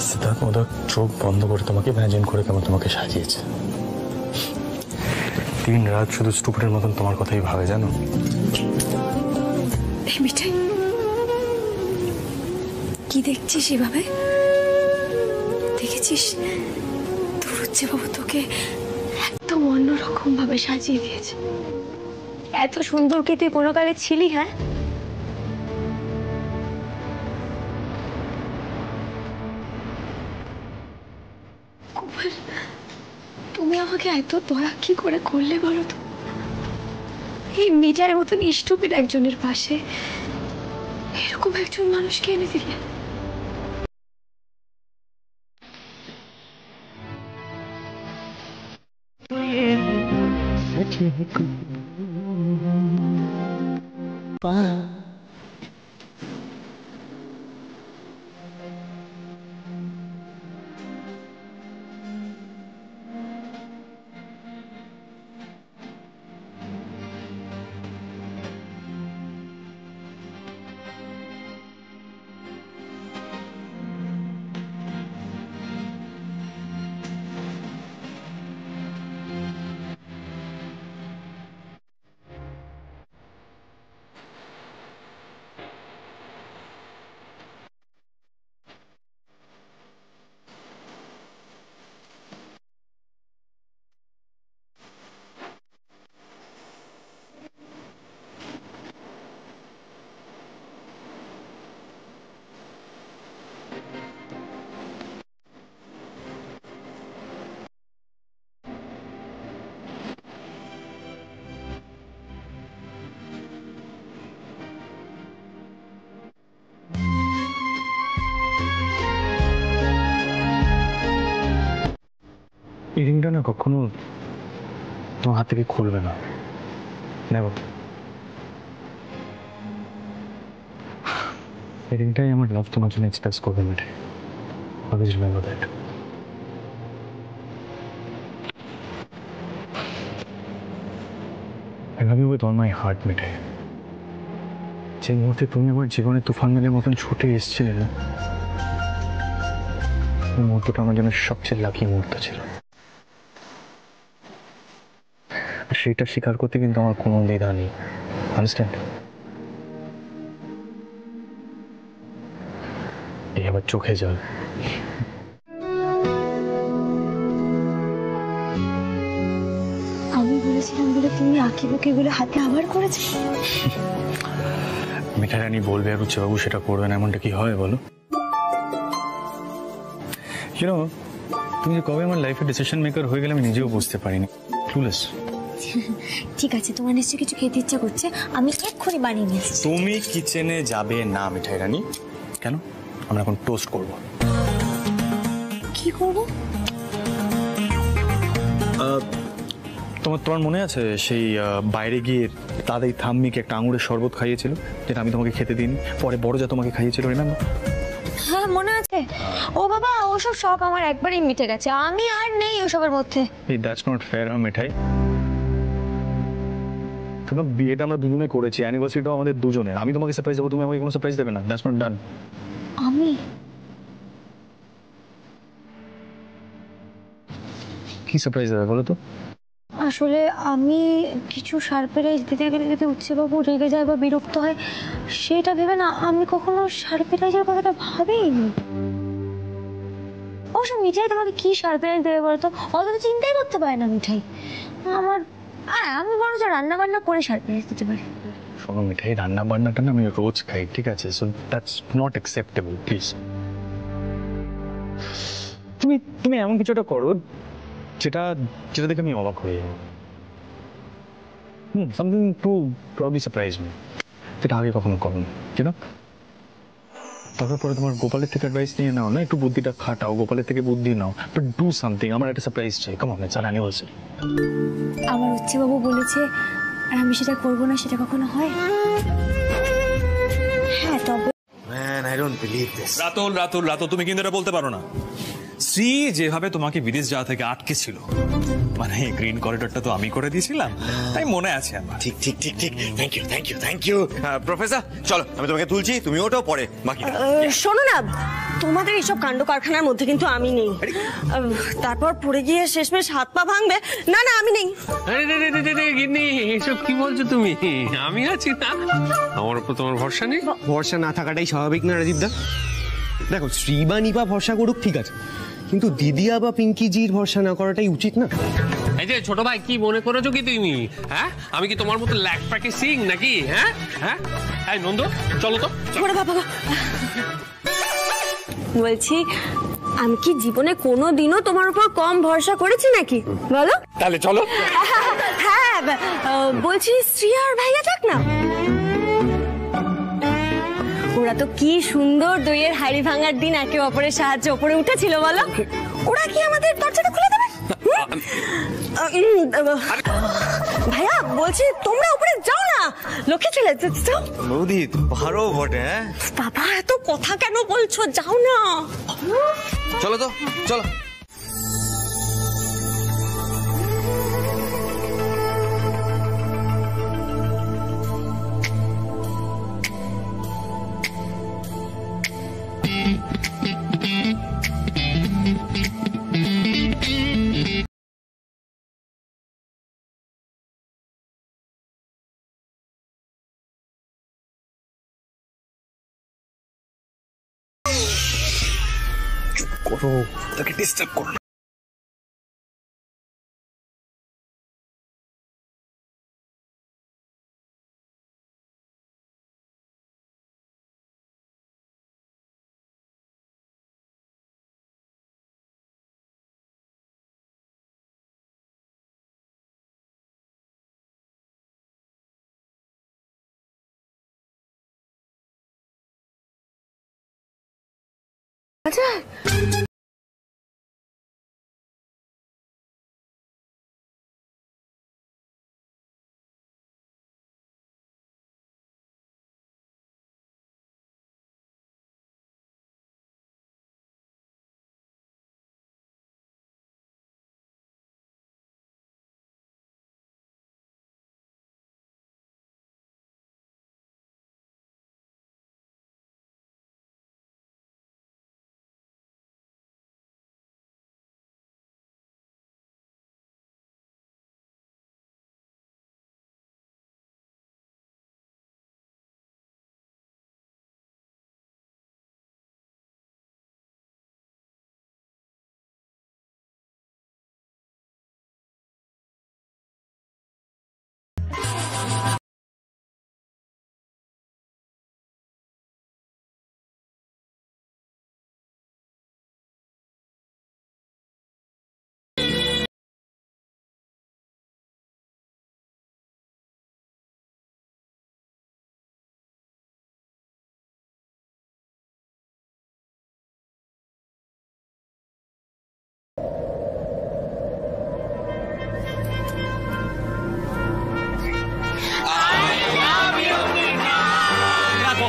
সিদ্ধার্থ মোদক চোখ বন্ধ করে তোমাকে ইমাজিন করে কেমন তোমাকে সাজিয়েছে। 3 রাত শুধু স্টুপিডের মতন তোমার কথাই ভাবে, জানো? মিঠাই, কি দেখছিস এভাবে? দেখেছিস তোর হচ্ছে বাবু তোকে একদম অন্যরকম ভাবে সাজিয়ে দিয়েছে। এত সুন্দর কি তুই কোনো কালে ছিলি? হ্যাঁ, তুমি আমাকে এত দয়া কি করে করলে বলো তো? এই মিঠাইয়ের মতন স্টুপিড একজনের পাশে এরকম একজন মানুষকে এনে দিলে। এই রিংটা না কখনো তোমার হাত থেকে খুলবে না। নেভার। এই রিংটাই আমার লাভ তোমার জন্য এক্সপ্রেস করবে Mithai. Always remember that. I love you with all my heart, Mithai. যে মুহূর্তে তুমি আমার জীবনে তুফানের মতন ছুটে এসেছিলে, ওই মুহূর্তটা আমার জন্য সবচেয়ে লাকি মুহূর্ত ছিল। সেটা স্বীকার করতে কিন্তু আমার কোনো দ্বিধা নেই। আন্ডারস্ট্যান্ড? এই আবার চোখে জল। আমি বলেছিলাম বলে তুমি আঁকি বুকি গুলো হাতে আবার করেছো। মিঠাই রানী বলবে আর উচ্চবাবু সেটা করবে না, এমনটা কি হয় বলো? ইউনো, তুমি যে কবে আমার লাইফে ডিসিশন মেকার হয়ে গেলে আমি নিজেও বুঝতে পারিনি। ক্লুলেস। ঠিক আছে, তোমার নিশ্চয়ই কিছু খেতে ইচ্ছা করছে, আমি এক্ষুনি বানিয়ে নিয়ে আসছি। তুমি কিচেনে যাবে না মিঠাই রানী। কেন? আমরা এখন টোস্ট করব। কি করব? তোমার মনে আছে সেই বাইরে গিয়ে দাদাই থাম্মিকে একটা আঙুরের শরবত খাইয়েছিল, যেটা আমি তোমাকে খেতে দিইনি, পরে বড় যা তোমাকে খাইয়েছিল, রিমেম্বার? হ্যাঁ মনে আছে। ও বাবা, ওসব শখ আমার একবারই মিটে গেছে, আমি আর নেই ওসবের মধ্যে। এই দ্যাটস নট ফেয়ার মিঠাই। তোমার বিয়েটা আমরা দুজনে করেছি, অ্যানিভার্সারিটাও আমাদের দুজনের। আমি তোমাকে সারপ্রাইজ দেবো, তুমি আমাকে কোনো সারপ্রাইজ দেবে না। That's not done. আমি কি সারপ্রাইজ দেবে বলো তো? আসলে আমি কিছু সারপ্রাইজ দিতে গেলে যদি উচ্চবাবু রেগে যায় বা বিরক্ত হয়, সেটা ভেবে না আমি কখনো সারপ্রাইজের কথাটা ভাবিনি। অবশ্য মিঠাই তোমাকে কি সারপ্রাইজ দেবে বলতো, অত তো চিন্তাই করতে পারে না মিঠাই। আমি বরং রান্না বান্না করে সারপ্রাইজ দিতে পারি। শোনো মিঠাই, রান্না বান্নাটা না আমি রোজ খাই, ঠিক আছে? So that's not acceptable, please. তুমি এমন কিছু একটা করো যেটা দেখে আমি অবাক হয়ে যাই। Something to probably surprise me, যেটা আগে কখনো করোনি, কেন? তারপরে তোমার গোপালের থেকে অ্যাডভাইস নিয়ে নাও না, একটু বুদ্ধিটা খাটাও, গোপালের থেকে বুদ্ধি নাও, বাট ডু সামথিং। আমার একটা সারপ্রাইজ চাই, come on, it's our anniversary. আমার উচ্চবাবু বলেছে আর আমি সেটা করবো না, সেটা কখনো হয়? হ্যাঁ, তবে man, I don't believe this. Ratul, তুমি কিন্তু এটা বলতে পারো না। শ্রী যেভাবে তোমাকে বিদেশ যাওয়া থেকে আটকে ছিল, মানে গ্রিন করিডোরটা তো আমি করে দিয়েছিলাম, তাই মনে আছে আমার। ঠিক। Thank you professor. চলো, আমি তোমাকে তুলছি, তুমি ওটাও পরে বাকি। শোনো না, তোমাদের এইসব কাণ্ড কারখানার মধ্যে কিন্তু আমি নেই। তারপর পড়ে গিয়ে শেষমেশ হাত পা ভাঙবে। না আমি নেই। গিন্নি, এসব কি বলছো তুমি? আমি আছি না, আমার উপর তোমার ভরসা নেই? ভরসা না থাকাটাই স্বাভাবিক না রাজীব দা? দেখো, শ্রী বা নিপা ভরসা করুক ঠিক আছে, কিন্তু দিদিয়া বা পিঙ্কি জির ভরসা না করাটাই উচিত না? এই যে ছোট ভাই, কি মনে করেছো কি তুমি? হ্যাঁ, আমি কি তোমার মতো ল্যাক প্র্যাকটিসিং নাকি? হ্যাঁ, এই নন্দ, চলো তো। বলছি, আমি কি জীবনে কোনোদিনও তোমার উপর কম ভরসা করেছি নাকি বলো? তাহলে চলো। হ্যাঁ, বলছি শ্রী আর ভাইয়া থাক না, ওরা তো কি সুন্দর দইয়ের হাড়ি ভাঙার দিন একে অপরের সাহায্যে ওপরে উঠেছিল বলো। ওরা কি আমাদের দরজাটা খুলে দেবে? ভাইয়া বলছি, তোমরা উপরে যাও না, লক্ষ্মী চলে যাও। বৌদি পারো বটে। হ্যাঁ বাবা, এত কথা কেন বলছো? যাও না। চলো তো, চলো। করো, তাকে ডিস্টার্ব করো না। আচ্ছা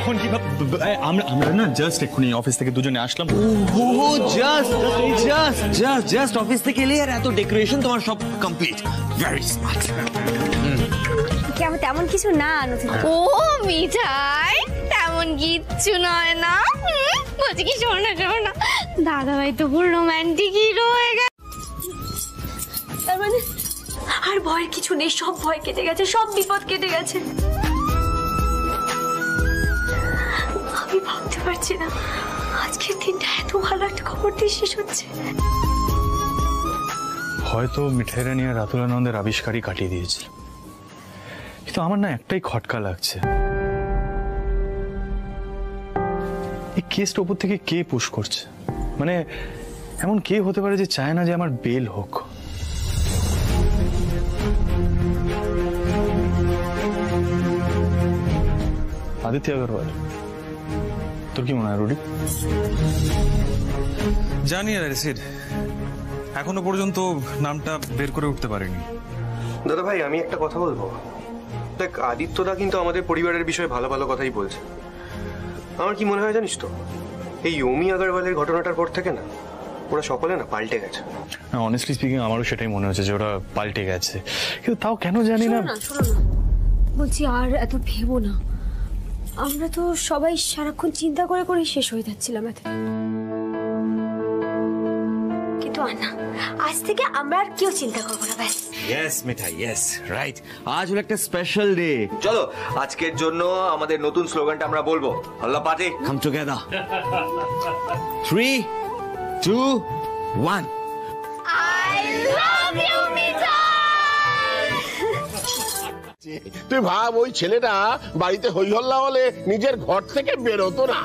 কখন কি আমরা না জাস্ট এক্ষুনি অফিস থেকে দুজনে আসলাম। ও জাস্ট অফিস থেকে এলে আর এত ডেকোরেশন তোমার সব কমপ্লিট। Very smart. কেমন তেমন কিছু না ও মিঠাই তেমন কিচ্ছু নয় না। বলছি কি শোনো না দাদা ভাই তো পুরো রোমান্টিক হিরো হয়ে গেছে। তার মানে আর ভয়ের কিছু নেই, সব ভয় কেটে গেছে, সব বিপদ কেটে গেছে। আমি ভাবতে পারছি না আজকের দিনটা এত ভালো একটা খবর দিয়ে শেষ হচ্ছে। হয়তো মিঠাই রানী আর রাতুল আনন্দের আবিষ্কারই কাটিয়ে দিয়েছে, কিন্তু আমার না একটাই খটকা লাগছে, এই কেসটা উপর থেকে কে পুশ করছে? মানে এমন কে হতে পারে যে চায় না যে আমার বেল হোক? আদিত্য আগরওয়াল, তোর কি মনে হয় রুডি? জানি রেসিড, এখনো পর্যন্ত নামটা বের করে উঠতে পারিনি। দাদা ভাই আমি একটা কথা বলবো। দেখ আদিত্যদা কিন্তু আমাদের পরিবারের বিষয়ে ভালো ভালো কথাই বলছে। আমার কি মনে হয় জানিস তো, এই ইউমি আগরওয়ালের ঘটনাটার পর থেকে না ওরা সকলে না পাল্টে গেছে। অনেস্টলি স্পিকিং আমারও সেটাই মনে হচ্ছে যে ওরা পাল্টে গেছে, কিন্তু তাও কেন জানি না। শোনো না বলছি, আর এত ভেবো না। আমরা তো সবাই সারাক্ষণ চিন্তা করে করে শেষ হয়ে যাচ্ছিলাম এত। কিন্তু আন্না, আজ থেকে আমরা আর কেউ চিন্তা করবো না, ব্যাস। ইয়েস মিঠাই, ইয়েস রাইট। আজ হলো একটা স্পেশাল ডে। চলো আজকের জন্য আমাদের নতুন স্লোগানটা আমরা বলবো, Halla party come together. 3, 2, 1। I love you, Mithai. তুই ভাব, ওই ছেলেটা বাড়িতে হই হল্লা হলে নিজের ঘর থেকে বেরোতো না।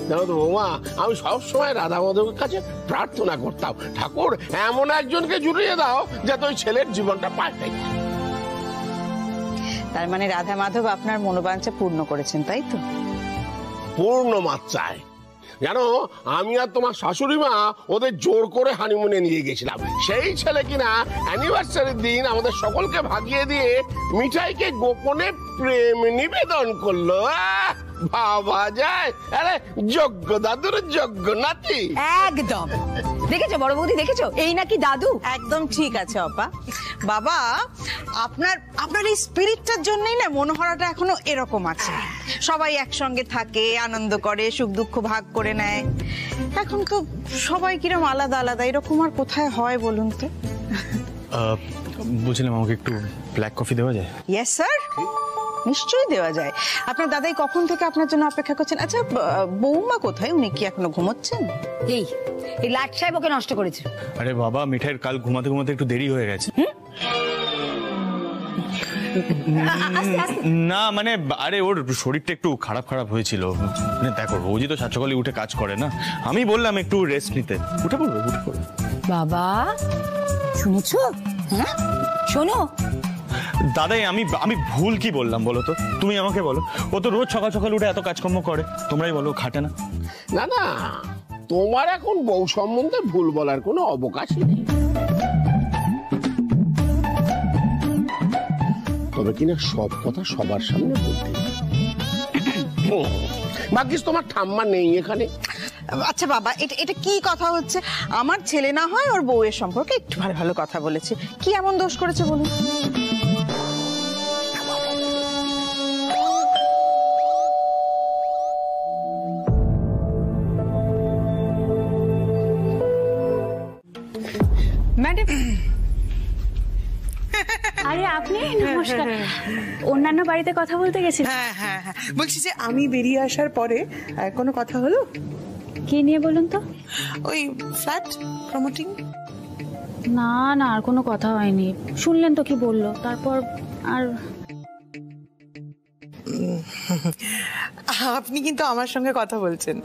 জানো তো বৌমা, আমি সবসময় রাধা মাধবের কাছে প্রার্থনা করতাম, ঠাকুর এমন একজনকে জুড়িয়ে দাও যাতে ওই ছেলের জীবনটা পাল্টে যায়। তার মানে রাধা মাধব আপনার মনোবাঞ্ছা পূর্ণ করেছেন, তাই তো? পূর্ণ মাত্রায়। জানো, আমি আর তোমার শাশুড়ি মা ওদের জোর করে হানিমুনে নিয়ে গেছিলাম। সেই ছেলে কিনা অ্যানিভার্সারির দিন আমাদের সকলকে ভাগিয়ে দিয়ে মিঠাইকে গোপনে প্রেম নিবেদন করলো। ভাবা যায়? আরে যোগ্য দাদুর যোগ্য নাতি। একদম। দেখেছো বড় বৌদি, দেখেছো এই নাকি দাদু? একদম ঠিক আছে অপা। বাবা আপনার এই স্পিরিটটার জন্যই না মনোহরাটা এখনো এরকম আছে। সবাই একসঙ্গে থাকে, আনন্দ করে, সুখ দুঃখ ভাগ করে নেয়। এখন তো সবাই কিরম আলাদা আলাদা, এরকম আর কোথায় হয় বলুন তো? বলছিলাম আমাকে একটু ব্ল্যাক কফি দেওয়া যায়? ইয়েস স্যার, নিশ্চয়ই দেওয়া যায়। আপনার দাদাই কখন থেকে আপনার জন্য অপেক্ষা করছেন। আচ্ছা বৌমা কোথায়? উনি কি এখনো ঘুমোচ্ছেন? এই লাট সাহেব ওকে নষ্ট করেছে। আরে বাবা, মিঠাইয়ের কাল ঘুমাতে ঘুমাতে একটু দেরি হয়ে গেছে। না মানে আরে ওর শরীরটা একটু খারাপ হয়েছিল। মানে দেখো রোজই তো 7 সকালে উঠে কাজ করে না, আমি বললাম একটু রেস্ট নিতে। উঠে পড়বে। বাবা শুনেছো? হ্যাঁ শোনো দাদাই, আমি ভুল কি বললাম বলো তো? তুমি আমাকে বলো। ও তো রোজ সকাল সকাল উঠে এত কাজকর্ম করে, তোমরাই বলো খাটে না। না না, তোমার এখন বউ সম্বন্ধে ভুল বলার কোনো অবকাশই নেই। তবে কিনা সব কথা সবার সামনে বলতে বাকি তোমার ঠাম্মা নেই এখানে। আচ্ছা বাবা, এটা কি কথা হচ্ছে? আমার ছেলে না হয় ওর বউয়ের সম্পর্কে একটু ভালো ভালো কথা বলেছে, কি এমন দোষ করেছে বলুন? ম্যাডাম। আরে আপনি? নমস্কার। অন্যান্য বাড়িতে কথা বলতে গেছি। হ্যাঁ, বলছি যে আমি বেরিয়ে আসার পরে কোনো কথা হলো? কি নিয়ে বলুন তো? ওই ফ্ল্যাট প্রমোটিং। না আর কোনো কথা হয়নি। শুনলেন তো কি বললো, তারপর আর। আপনি কিন্তু আমার সঙ্গে কথা বলছেন।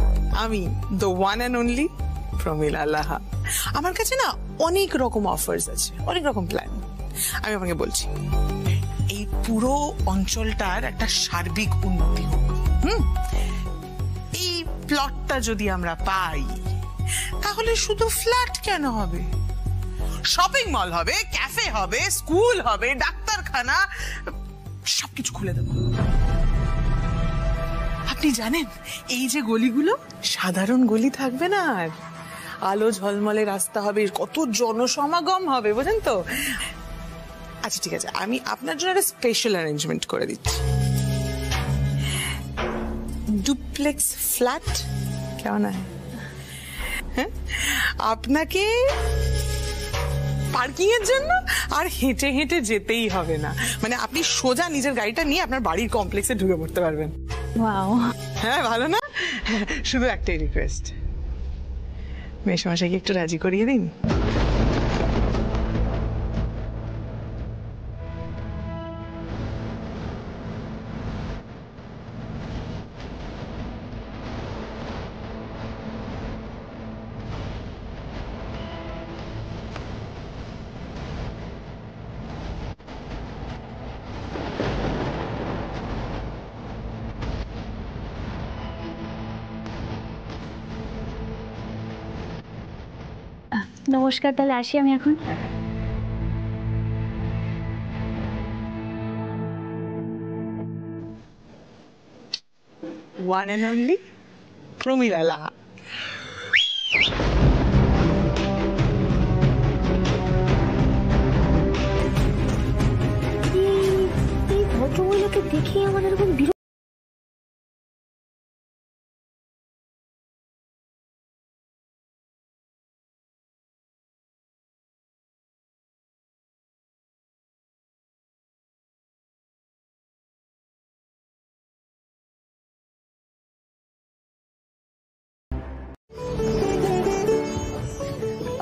আমি দ্য ওয়ান অ্যান্ড অনলি প্রমিলা লাহা। আমার কাছে না অনেক রকম অফার্স আছে, অনেক রকম প্ল্যান। আমি আপনাকে বলছি, এই পুরো অঞ্চলটার একটা সার্বিক উন্নতি হোক। এই প্লটটা যদি আমরা পাই তাহলে শুধু ফ্ল্যাট কেন হবে, শপিং মল হবে, ক্যাফে হবে, স্কুল হবে, ডাক্তারখানা, সবকিছু খুলে দেবো। আপনি জানেন এই যে গলিগুলো সাধারণ গলি থাকবে না, আর আলো ঝলমলে রাস্তা হবে, কত জনসমাগম হবে, বোঝেন তো? আচ্ছা ঠিক আছে, আমি আপনার জন্য একটা স্পেশাল অ্যারেঞ্জমেন্ট করে দিচ্ছি। ডুপ্লেক্স ফ্ল্যাট কেমন হয়? হ্যাঁ, আপনাকে পার্কিং এর জন্য আর হেঁটে হেঁটে যেতেই হবে না, মানে আপনি সোজা নিজের গাড়িটা নিয়ে আপনার বাড়ির কমপ্লেক্সে ঢুকে পড়তে পারবেন। ওয়াও, হ্যাঁ ভালো না? শুধু একটাই রিকোয়েস্ট, মেশমশাইকে একটু রাজি করিয়ে দিন। নমস্কার, তাহলে আসি আমি এখন। One and only Pramila Laha. এই ভদ্রমহিলাকে দেখে আমার এরকম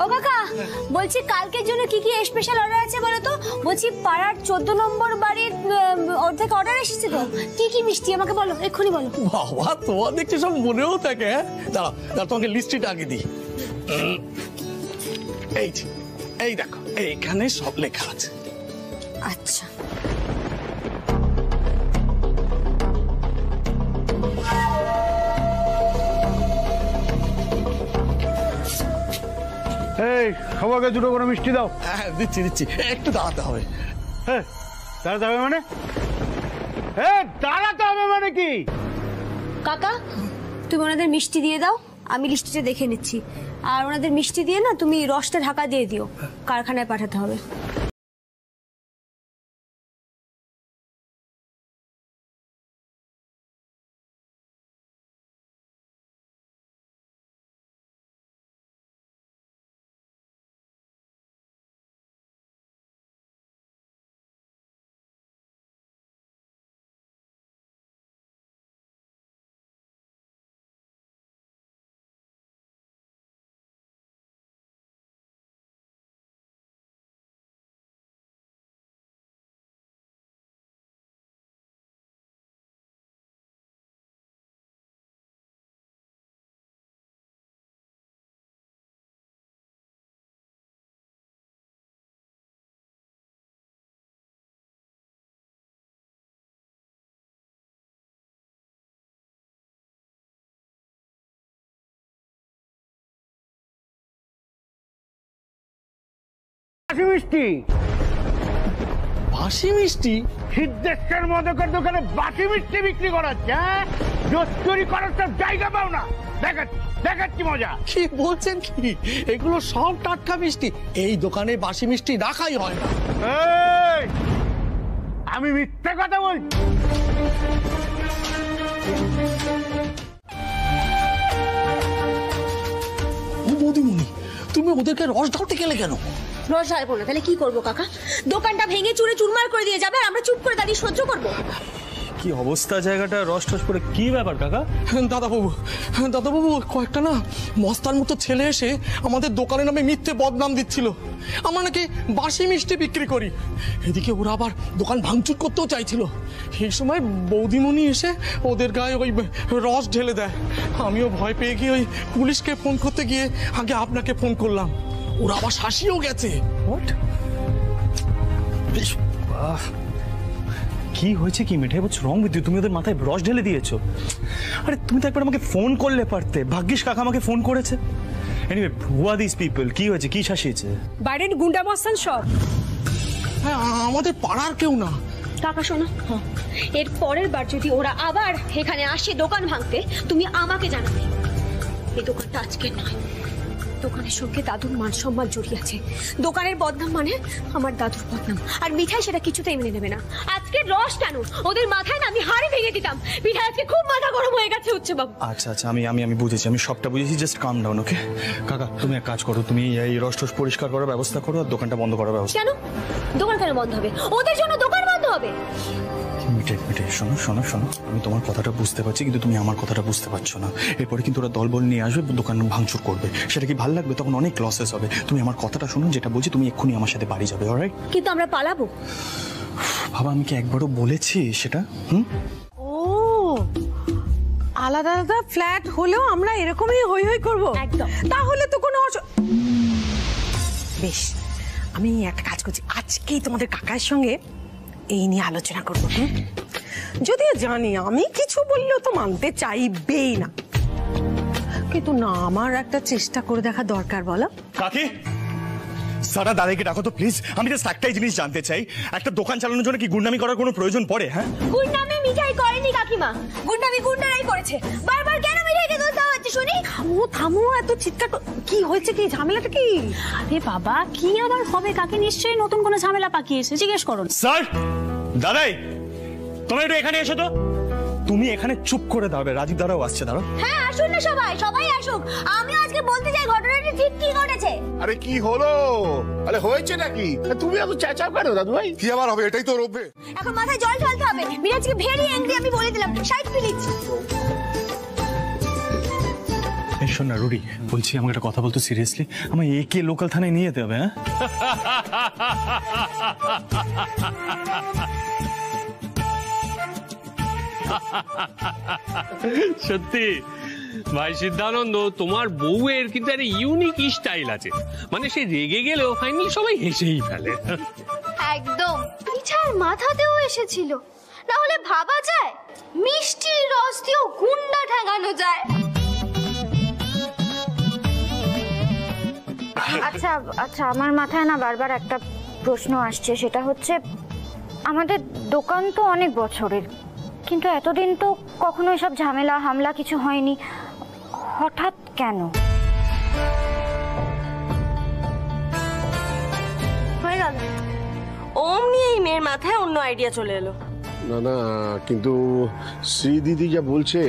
ও কাকা, বলছি কালকের জন্য কি কি স্পেশাল অর্ডার আছে বলো তো? বলছি পাড়ার 14 নম্বর বাড়ির অর্ধেক অর্ডার এসেছে তো, কি কি মিষ্টি আমাকে বলো, এক্ষুনি বলো। বাবা, তোমার দেখছি সব মনেও থাকে। দাঁড়া দাঁড়া, তোমাকে লিস্টটা আগে দিই। এই দেখো, এইখানে সব লেখা আছে। আচ্ছা, এই সবাইকে দুটো করে মিষ্টি দাও। হ্যাঁ দিচ্ছি দিচ্ছি, একটু দাঁড়াতে হবে। হ্যাঁ দাঁড়াতে হবে মানে? হ্যাঁ দাঁড়াতে হবে মানে কি? কাকা, তুমি ওনাদের মিষ্টি দিয়ে দাও, আমি লিস্টটা দেখে নিচ্ছি। আর ওনাদের মিষ্টি দিয়ে না তুমি রসটা ঢাকা দিয়ে দিও, কারখানায় পাঠাতে হবে। মিষ্টি, বাসি মিষ্টি? সিদ্ধেশ্বর মদকের দোকানে বাসি মিষ্টি বিক্রি করাচ্ছে? চুরি করার সব জায়গা পাও না। দেখাচ্ছি মজা। কি বলছেন কি? এগুলো সব টাটকা মিষ্টি, এই দোকানে বাসি মিষ্টি রাখাই হয় না। আমি মিথ্যে কথা বলছি? ও বৌদিমণি, তুমি ওদেরকে রস ঢালতে গেলে কেন? রস ঢালবো না তাহলে কি করবো কাকা? দোকানটা ভেঙে চুরে চুরমার করে দিয়ে যাবে, আমরা চুপ করে দাঁড়িয়ে সহ্য করবো? কি অবস্থা জায়গাটা, রস টস করে কি ব্যাপার কাকা? দাদাবাবু কয়েকটা না মস্তার মতো ছেলে এসে আমাদের দোকানের নামে মিথ্যে বদনাম দিচ্ছিল। আমরা নাকি বাসি মিষ্টি বিক্রি করি, এদিকে ওরা আবার দোকান ভাঙচুর করতেও চাইছিল। এই সময় বৌদিমণি এসে ওদের গায়ে ওই রস ঢেলে দেয়। আমিও ভয় পেয়ে গিয়ে ওই পুলিশকে ফোন করতে গিয়ে আগে আপনাকে ফোন করলাম। ওরা আবার শাসিয়েও গেছে। কি হয়েছে কি মিঠাই? হোয়াটস রং উইথ ইউ? তুমি ওদের মাথায় রস ঢেলে দিয়েছো? আরে তুমি তো একবার আমাকে ফোন করলে পারতে। ভাগ্যিস কাকা আমাকে ফোন করেছে। Anyway, who are this people? কি হয়েছে, কি শাসিয়েছে? বাইরের গুন্ডা মস্তান সব। হ্যাঁ, আমাদের পাড়ার কেউ না, কাকা শোনো, এর পরের বার যদি ওরা আবার এখানে আসে দোকান ভাঙতে, তুমি আমাকে জানাবে। এই দোকানটা আজকের নয়, দোকানের সঙ্গে দাদুর মান সম্মান জড়িয়ে আছে। দোকানের বদনাম মানে আমার দাদুর বদনাম, আর মিঠাই সেটা কিছুতেই মেনে নেবে না। আজকে রস কেন, ওদের মাথায় না আমি হাড়ি ভেঙে দিতাম। মিঠাই আজকে খুব মাথা গরম হয়ে গেছে হচ্ছে বাবু। আচ্ছা আচ্ছা, আমি আমি আমি বুঝেছি, আমি সবটা বুঝেছি, জাস্ট কাম ডাউন, ওকে? কাকা তুমি এক কাজ করো, তুমি এই রস টস পরিষ্কার করার ব্যবস্থা করো আর দোকানটা বন্ধ করার ব্যবস্থা। কেন দোকান কেন বন্ধ হবে? ওদের জন্য দোকান বন্ধ হবে? মিঠাই মিঠাই শোনো শোনো শোনো, আমি তোমার কথাটা বুঝতে পারছি, কিন্তু তুমি আমার কথাটা বুঝতে পারছো না। এরপরে কিন্তু ওরা দলবল নিয়ে আসবে, দোকান ভাঙচুর করবে, সেটা কি ভালো লাগবে? তখন অনেক লসেস হবে। তুমি আমার কথাটা শোনো, যেটা বলছি তুমি এক্ষুনি আমার সাথে বাড়ি যাবে, অলরাইট? কিন্তু আমরা পালাবো। বাবা আমি কি একবারও বলেছি সেটা? ও আলাদা আলাদা ফ্ল্যাট হলেও আমরা এরকমই হই হই করবো? একদম। তাহলে তো কোনো বেশ, আমি একটা কাজ করছি, আজকেই তোমাদের কাকার সঙ্গে এই নিয়ে আলোচনা করবো। যদিও জানি আমি কিছু বললেও তো মানতে চাইবেই না, কিন্তু না আমার একটা চেষ্টা করে দেখা দরকার। বলো কাকি, সারা দাদাকে ডাকো তো প্লিজ। আমি জাস্ট একটাই জিনিস জানতে চাই, একটা দোকান চালানোর জন্য কি গুন্ডামি করার কোনো প্রয়োজন পড়ে? হ্যাঁ, গুন্ডামি মিঠাই করেনি কাকিমা, গুন্ডামি গুন্ডারাই করেছে। বারবার কেন মিঠাইকে দোষ দেওয়া হচ্ছে শুনি? থামো থামো, এত চিৎকার কি হয়েছে, কি ঝামেলাটা কি? আরে বাবা কি আবার হবে? কাকে নিশ্চয়ই নতুন কোনো ঝামেলা পাকিয়েছে, জিজ্ঞেস করুন। স্যার, দাদাই তুমি একটু এখানে এসো তো। তুমি এখানে চুপ করে দাঁড়াবে, রাজীব দাদাও আসছে, দাঁড়াও। হ্যাঁ আসুন না সবাই, সবাই আসুক। আমি আজকে বলতে চাই ঘটনাটি ঠিক কি ঘটেছে। আরে কি হলো? আরে হয়েছে নাকি? তুমি এত চেঁচাও কেন দাদু ভাই? কি আবার হবে? এটাই তো রোবে। এখন মাথায় জল ঢালতে হবে। মিরাজকে ভেরি অ্যাংরি আমি বলে দিলাম। Side please. এই শোন না রুডি, বলছি আমাকে একটা কথা বলতো সিরিয়াসলি, আমার একে লোকাল থানায় নিয়ে যেতে হবে। হ্যাঁ সত্যি ভাই সিদ্ধানন্দ, তোমার বউয়ের কিন্তু একটা ইউনিক স্টাইল আছে, মানে সে রেগে গেলেও ফাইনালি সবাই হেসেই ফেলে। একদম পিঠার মাথাতেও এসেছিল, না হলে ভাবা যায় মিষ্টি রস দিয়েও গুন্ডা ঠেঙানো যায়। আচ্ছা আচ্ছা, আমার মাথায় না বারবার একটা প্রশ্ন আসছে, সেটা হচ্ছে আমাদের দোকান তো অনেক বছরের, কিন্তু এতদিন তো কখনো এসব ঝামেলা হামলা কিছু হয়নি, হঠাৎ কেন? হয়ে গেল অমনি এই মেয়ের মাথায় অন্য আইডিয়া চলে এলো। না না, কিন্তু শ্রীদিদি যা বলছে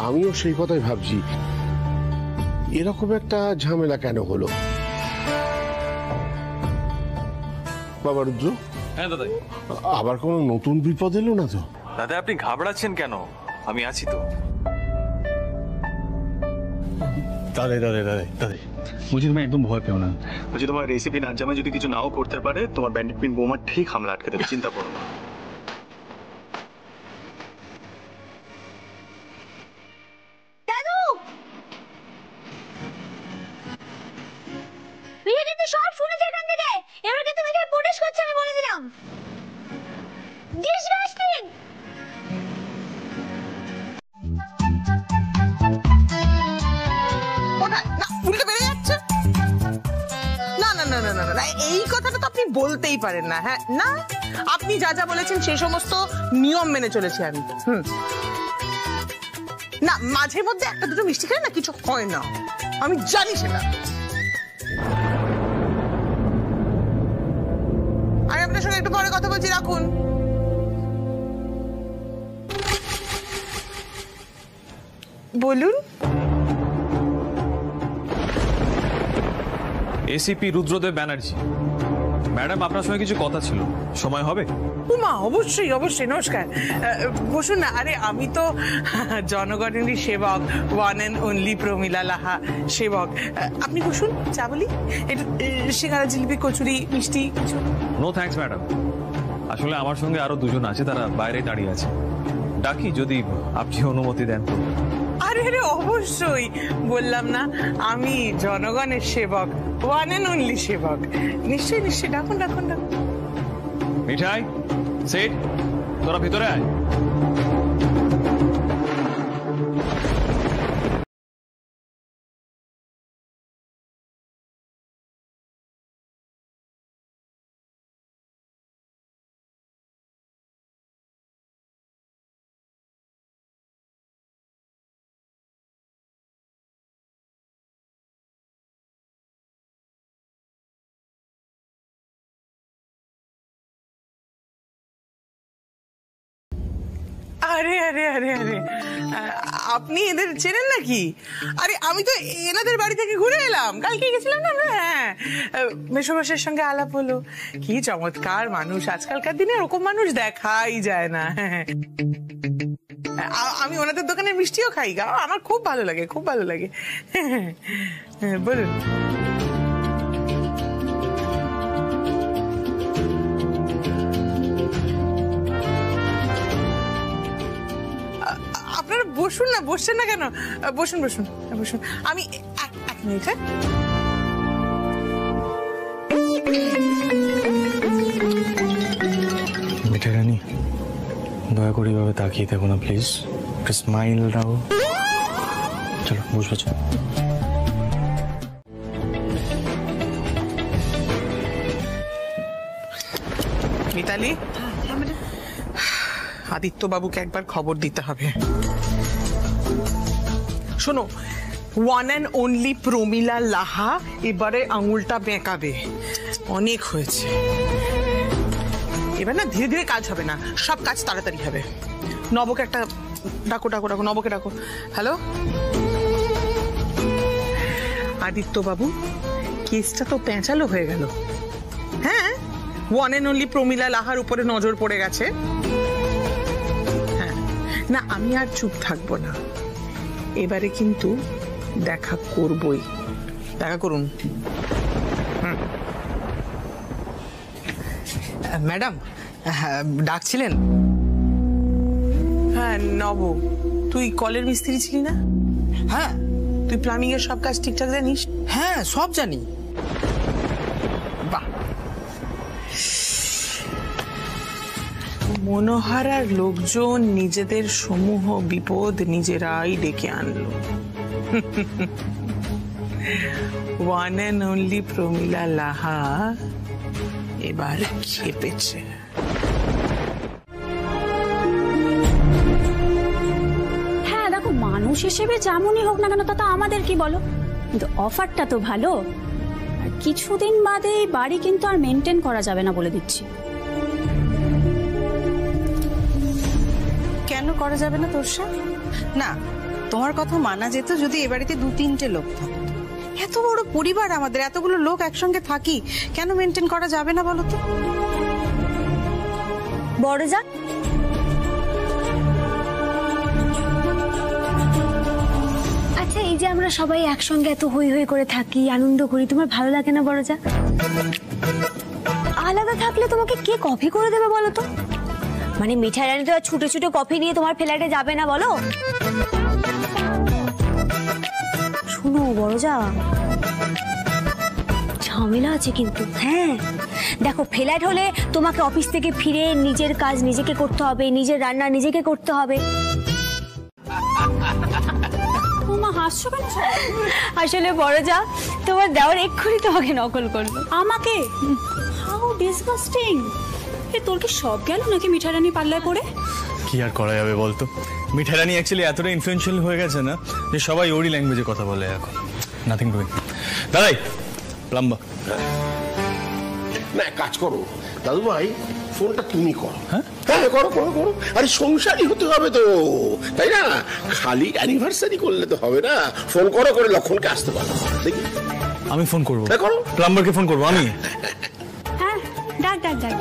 আমিও সেই কথাই ভাবছি, এরকম একটা ঝামেলা কেন হলো? বাবা রুদ্র, হ্যাঁ দাদা, আবার কোনো নতুন বিপদ এলো না তো? দাদা আপনি ঘাবড়াচ্ছেন কেন? আমি আছি তো। দাদাই দাদাই দাদাই দাদাই, বলছি তুমি একদম ভয় পেও না। বলছি তোমার রেসিপি না জামা যদি কিছু নাও করতে পারে, তোমার ব্যান্ডেড পিন বোমা ঠিক হামলা আটকে দেবে, চিন্তা করো না। সব শুনেছে এখান থেকে, এবার কিন্তু মিঠাই প্রোটেস্ট করছে, আমি বলে দিলাম। ডিসরেসপেক্টিং। উল্টে বেড়ে যাচ্ছে। না না না না না না, এই কথাটা তো আপনি বলতেই পারেন না। হ্যাঁ না, আপনি যা যা বলেছেন সেই সমস্ত নিয়ম মেনে চলেছি আমি। না, মাঝে মধ্যে একটা দুটো মিষ্টি খেলে না কিছু হয় না, আমি জানি সেটা। আমি আপনার সঙ্গে একটু পরে কথা বলছি, রাখুন। বলুন। এসিপি রুদ্রদেব ব্যানার্জি ম্যাডাম, আপনার সঙ্গে কিছু কথা ছিল, সময় হবে? উমা, অবশ্যই অবশ্যই, নমস্কার, বসুন না। আরে আমি তো জনগণেরই সেবক, ওয়ান অ্যান্ড অনলি প্রমিলা লাহা সেবক। আপনি বসুন, চা বলি, একটু সিঙ্গারা জিলিপি কচুরি মিষ্টি কিছু। নো থ্যাঙ্কস ম্যাডাম, আসলে আমার সঙ্গে আরো দুজন আছে, তারা বাইরে দাঁড়িয়ে আছে, ডাকি যদি আপনি অনুমতি দেন তো। আরে আরে অবশ্যই, বললাম না আমি জনগণের সেবক, ওয়ান অ্যান্ড অনলি সেবক। নিশ্চয়ই নিশ্চয়ই, ডাকুন ডাকুন ডাকুন। মিঠাই, সেট, তোরা ভিতরে আয়। আরে আরে আরে আরে আপনি এদের চেনেন নাকি? আরে আমি তো এনাদের বাড়ি থেকে ঘুরে এলাম, কালকে গেছিলাম না আমরা। হ্যাঁ, মেসোমশাইয়ের সঙ্গে আলাপ হলো। কি চমৎকার মানুষ, আজকালকার দিনে এরকম মানুষ দেখাই যায় না। আমি ওনাদের দোকানের মিষ্টিও খাই গা, আমার খুব ভালো লাগে, খুব ভালো লাগে। বলুন। আপনারা বসুন না, বসছেন না কেন? বসুন বসুন বসুন, আমি এক মিনিট। হ্যাঁ, মিঠাই রানী, দয়া করে এভাবে তাকিয়ে থাকো না প্লিজ, একটা স্মাইল দাও। চলো বসবো। মিতালি, আদিত্য বাবুকে একবার খবর দিতে হবে। শোনো, ওয়ান অ্যান্ড অনলি প্রমিলা লাহা এবারে আঙুলটা বেঁকাবে, অনেক হয়েছে। এবার না ধীরে ধীরে কাজ হবে না, সব কাজ তাড়াতাড়ি হবে। নবকে একটা ডাকো ডাকো ডাকো, নবকে ডাকো। হ্যালো আদিত্য বাবু, কেসটা তো পেঁচালো হয়ে গেল। হ্যাঁ, ওয়ান অ্যান্ড অনলি প্রমিলা লাহার উপরে নজর পড়ে গেছে। হ্যাঁ, না আমি আর চুপ থাকবো না, এবারে কিন্তু দেখা করবই। দেখা করুন। ম্যাডাম ডাকছিলেন? হ্যাঁ নব, তুই কলের মিস্ত্রি ছিলি না? হ্যাঁ। তুই প্লাম্বিং এর সব কাজ ঠিকঠাক জানিস? হ্যাঁ, সব জানি। বাহ, মনোহারার লোকজন নিজেদের সমূহ বিপদ নিজেরাই ডেকে আনলো। ওয়ান অ্যান্ড অনলি প্রমিলা লাহা এবার খেপেছে। হ্যাঁ দেখো, মানুষ হিসেবে যেমনই হোক না কেন তা তো আমাদের কি বলো, কিন্তু অফারটা তো ভালো। আর কিছুদিন বাদে এই বাড়ি কিন্তু আর মেনটেন করা যাবে না বলে দিচ্ছি। কেন করা যাবে না তোরসা? না, তোমার কথা মানা যেত যদি এ বাড়িতে 2-3টে লোক থাকতো। এত বড় পরিবার আমাদের, এতগুলো লোক একসঙ্গে থাকি, কেন মেনটেন করা যাবে না বলো তো? বড় যা, আচ্ছা এই যে আমরা সবাই একসঙ্গে এত হই হই করে থাকি, আনন্দ করি, তোমার ভালো লাগে না বড় যা? আলাদা থাকলে তোমাকে কে কফি করে দেবে বলো তো? মানে মিঠাই রানী তো ছুটে ছুটে কফি নিয়ে তোমার ফ্ল্যাটে যাবে না বলো? শুনো বড় যা, ঝামেলা আছে কিন্তু। হ্যাঁ দেখো, ফ্ল্যাট হলে তোমাকে অফিস থেকে ফিরে নিজের কাজ নিজেকে করতে হবে, নিজের রান্না নিজেকে করতে হবে। আসলে বড় যা, তোমার দেওয়ার এক্ষুনি তোমাকে নকল করলো। আমাকে? How disgusting! তোর কি সব গেল নাকি মিঠাই রানী পাল্লায় পড়ে? কি আর করা যাবে বলতো, মিঠাই রানী অ্যাকচুয়ালি এতটা ইনফ্লুয়েন্সিয়াল হয়ে গেছে না যে সবাই ওরই ল্যাঙ্গুয়েজে কথা বলে এখন। Nothing doing. দাদাই লম্বা না, কাজ করো দাদু ভাই, ফোনটা তুমি করো। হ্যাঁ করো করো করো। আরে সংসারই হতে হবে তো, তাই না? খালি অ্যানিভার্সারি করলে তো হবে না, ফোন করো, করে লক্ষণকে আসতে পারো। দেখি আমি ফোন করবো। করো, প্লাম্বারকে ফোন করবো আমি। হ্যাঁ ডাক ডাক ডাক।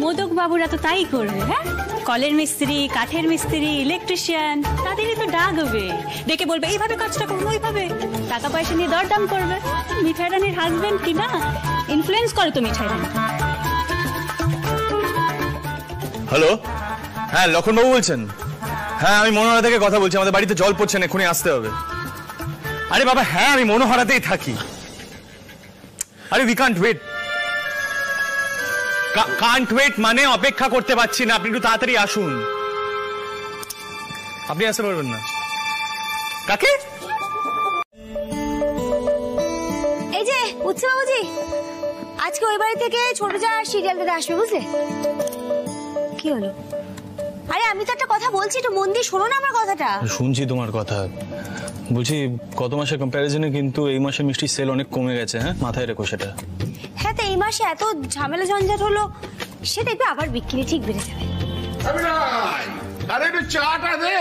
মোদক বাবুরা তো তাই করবে। হ্যাঁ, কলের মিস্ত্রি, কাঠের মিস্ত্রি, ইলেকট্রিশিয়ান, তাদেরই তো ডাকবে, ডেকে বলবে এইভাবে কাজটা করবো, ওইভাবে টাকা পয়সা নিয়ে দরদাম করবে। মিঠাই রানীর হাজবেন্ড কি না ইনফ্লুয়েন্স করে তো মিঠাই রানী। হ্যালো, হ্যাঁ লক্ষণ বাবু বলছেন? হ্যাঁ আমি মনোহরা থেকে কথা বলছি, আমাদের বাড়িতে জল পড়ছে না, এক্ষুনি আসতে হবে। আরে বাবা হ্যাঁ, আমি মনোহরাতেই থাকি। আরে we can't wait. Can't wait মানে অপেক্ষা করতে পারছি না, আপনি একটু তাড়াতাড়ি আসুন। আপনি আসতে পারবেন না? কাকে? এই যে উৎসব বাবুজি, আজকে ওই বাড়ি থেকে ছোট যা সিরিয়াল দিতে আসবে, বুঝলে? কি হলো? আরে আমি তো একটা কথা বলছি, একটু মন দিয়ে শোনো না আমার কথাটা। শুনছি তোমার কথা, বলছি গত মাসের কম্প্যারিজনে কিন্তু এই মাসে মিষ্টির সেল অনেক কমে গেছে। হ্যাঁ মাথায় রেখো সেটা। হ্যাঁ, তো এই মাসে এত ঝামেলা ঝঞ্ঝাট হলো, সে দেখবে আবার বিক্রি ঠিক বেড়ে যাবে। আরে একটু চাটা দে।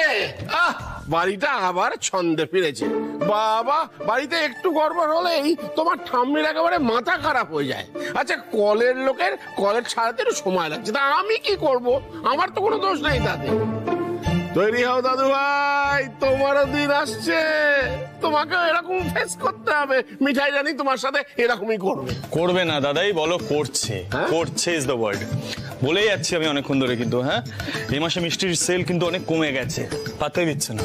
বাড়িটা আবার ছন্দে ফিরেছে। বাবা, বাড়িতে একটু গড়বড় হলেই তোমার ঠাম্মির একেবারে মাথা খারাপ হয়ে যায়। আচ্ছা, কলের লোকের কলের ছাড়াতে একটু সময় লাগছে, তা আমি কি করব? আমার তো কোনো দোষ নেই তাতে। তৈরি হও দাদু ভাই, তোমারও দিন আসছে, তোমাকেও এরকম ফেস করতে হবে। মিঠাই রানী তোমার সাথে এরকমই করবে। করবে না দাদাই বলো, করছে। করছে ইজ দ্য ওয়ার্ড। বলেই যাচ্ছি আমি অনেকক্ষণ ধরে, কিন্তু হ্যাঁ এই মাসে মিষ্টির সেল কিন্তু অনেক কমে গেছে, পাত্তাই দিচ্ছে না।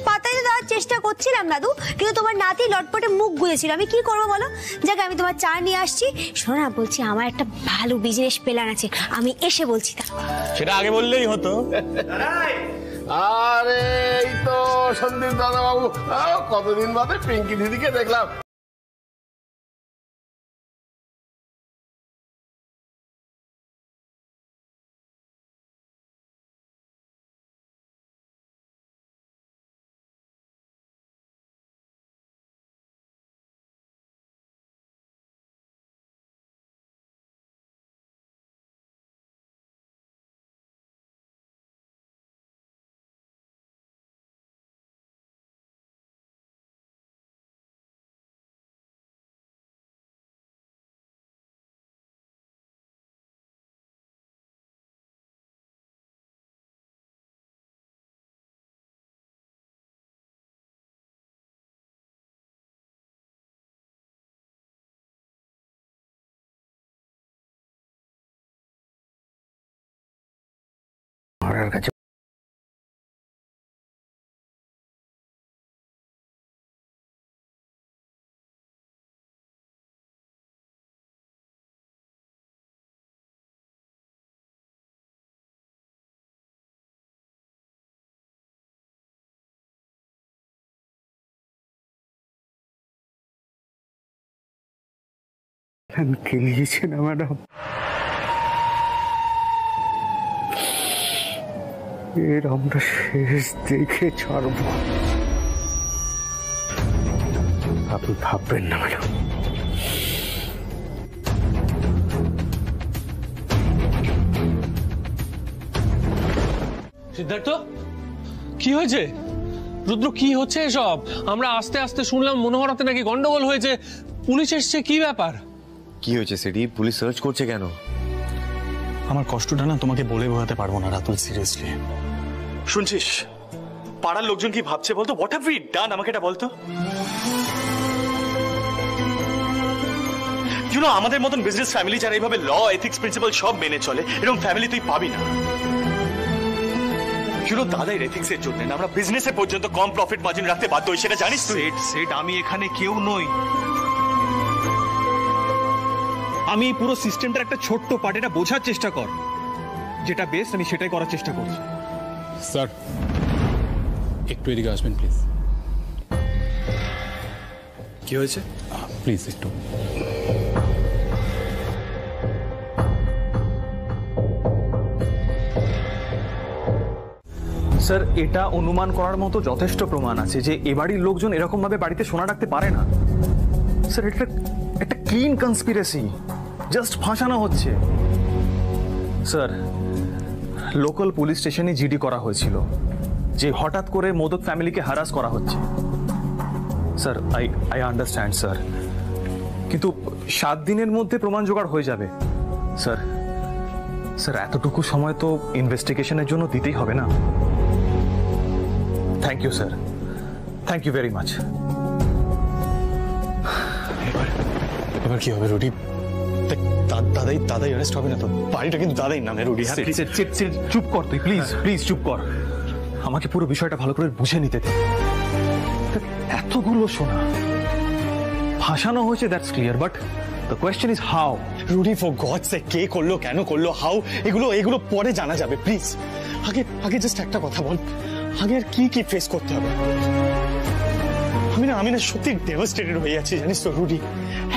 পাতাই তো দেওয়ার চেষ্টা করছিলাম দাদু, কিন্তু তোমার নাতি লটপটে মুখ গুলেছিল। আমি কি করবো বলো? যাক, আমি তোমার চা নিয়ে আসছি। শোনো না, বলছি আমার একটা ভালো বিজনেস প্ল্যান আছে, আমি এসে বলছি। তা সেটা আগে বললেই হতো। আরে এই তো সন্দীপ দাদা বাবু, কতদিন বাদে পিঙ্কি দিদিকে দেখলাম। কাছে খেলিয়েছে না ম্যাডাম, এর আমরা শেষ দেখে ছাড়ব। আপনি ভাববেন না ম্যাডাম। সিদ্ধার্থ, কি হয়েছে? রুদ্র, কি হচ্ছে এসব? আমরা আস্তে আস্তে শুনলাম মনোহরাতে নাকি গন্ডগোল হয়েছে, পুলিশ এসছে, কি ব্যাপার? কি হয়েছে সেটি? পুলিশ সার্চ করছে কেন? আমার কষ্টটা না তোমাকে বলে বোঝাতে পারবো না রাতুল, সিরিয়াসলি। শুনছিস পাড়ার লোকজন কি ভাবছে বলতো? হোয়াট হ্যাভ উই ডান? আমাকে এটা বলতো। ইউ নো, আমাদের মতন বিজনেস ফ্যামিলি যারা এইভাবে ল, এথিক্স, প্রিন্সিপাল সব মেনে চলে, এরকম ফ্যামিলি তুই পাবি না। ইউ নো, দাদার এথিক্স এর জন্য আমরা বিজনেসে পর্যন্ত কম প্রফিট মার্জিন রাখতে বাধ্য হই, সেটা জানিস তুই? সেট আমি এখানে কেউ নই। আমি পুরো সিস্টেমটার একটা ছোট্ট পার্ট, এটা বোঝার চেষ্টা কর। যেটা বেস্ট আমি সেটাই করার চেষ্টা করছি। স্যার একটু এদিকে আসবেন প্লিজ। কি হয়েছে? প্লিজ একটু। স্যার, এটা অনুমান করার মতো যথেষ্ট প্রমাণ আছে যে এ বাড়ির লোকজন এরকম ভাবে বাড়িতে সোনা রাখতে পারে না। স্যার, এটা একটা ক্লিন কনস্পিরেসি, জাস্ট ফাঁসানো হচ্ছে। স্যার, লোকাল পুলিশ স্টেশনে জিডি করা হয়েছিল যে হঠাৎ করে মোদক ফ্যামিলিকে হ্যারাস করা হচ্ছে। স্যার, আই আন্ডারস্ট্যান্ড স্যার, কিন্তু 7 দিনের মধ্যে প্রমাণ জোগাড় হয়ে যাবে। স্যার, স্যার এতটুকু সময় তো ইনভেস্টিগেশনের জন্য দিতেই হবে না। Thank you sir, thank you very much. এবার কি হবে রুডি? দাদাই অ্যারেস্ট হবে না তো? বাড়িটা কিন্তু দাদাই নামে রুডি। চুপ কর তুই, প্লিজ প্লিজ চুপ কর। আমাকে পুরো বিষয়টা ভালো করে বুঝে নিতে দে। এতগুলো সোনা ফাঁসানো হয়েছে, that's clear, but the question is how. Rudy, for God sake, কে করলো, কেন করলো, হাউ, এগুলো পরে জানা যাবে। প্লিজ আগে জাস্ট একটা কথা বল, আগে আর কি কি ফেস করতে হবে? আমি না সত্যি ডেভাস্টেটেড হয়ে যাচ্ছি, জানিস তো রুডি।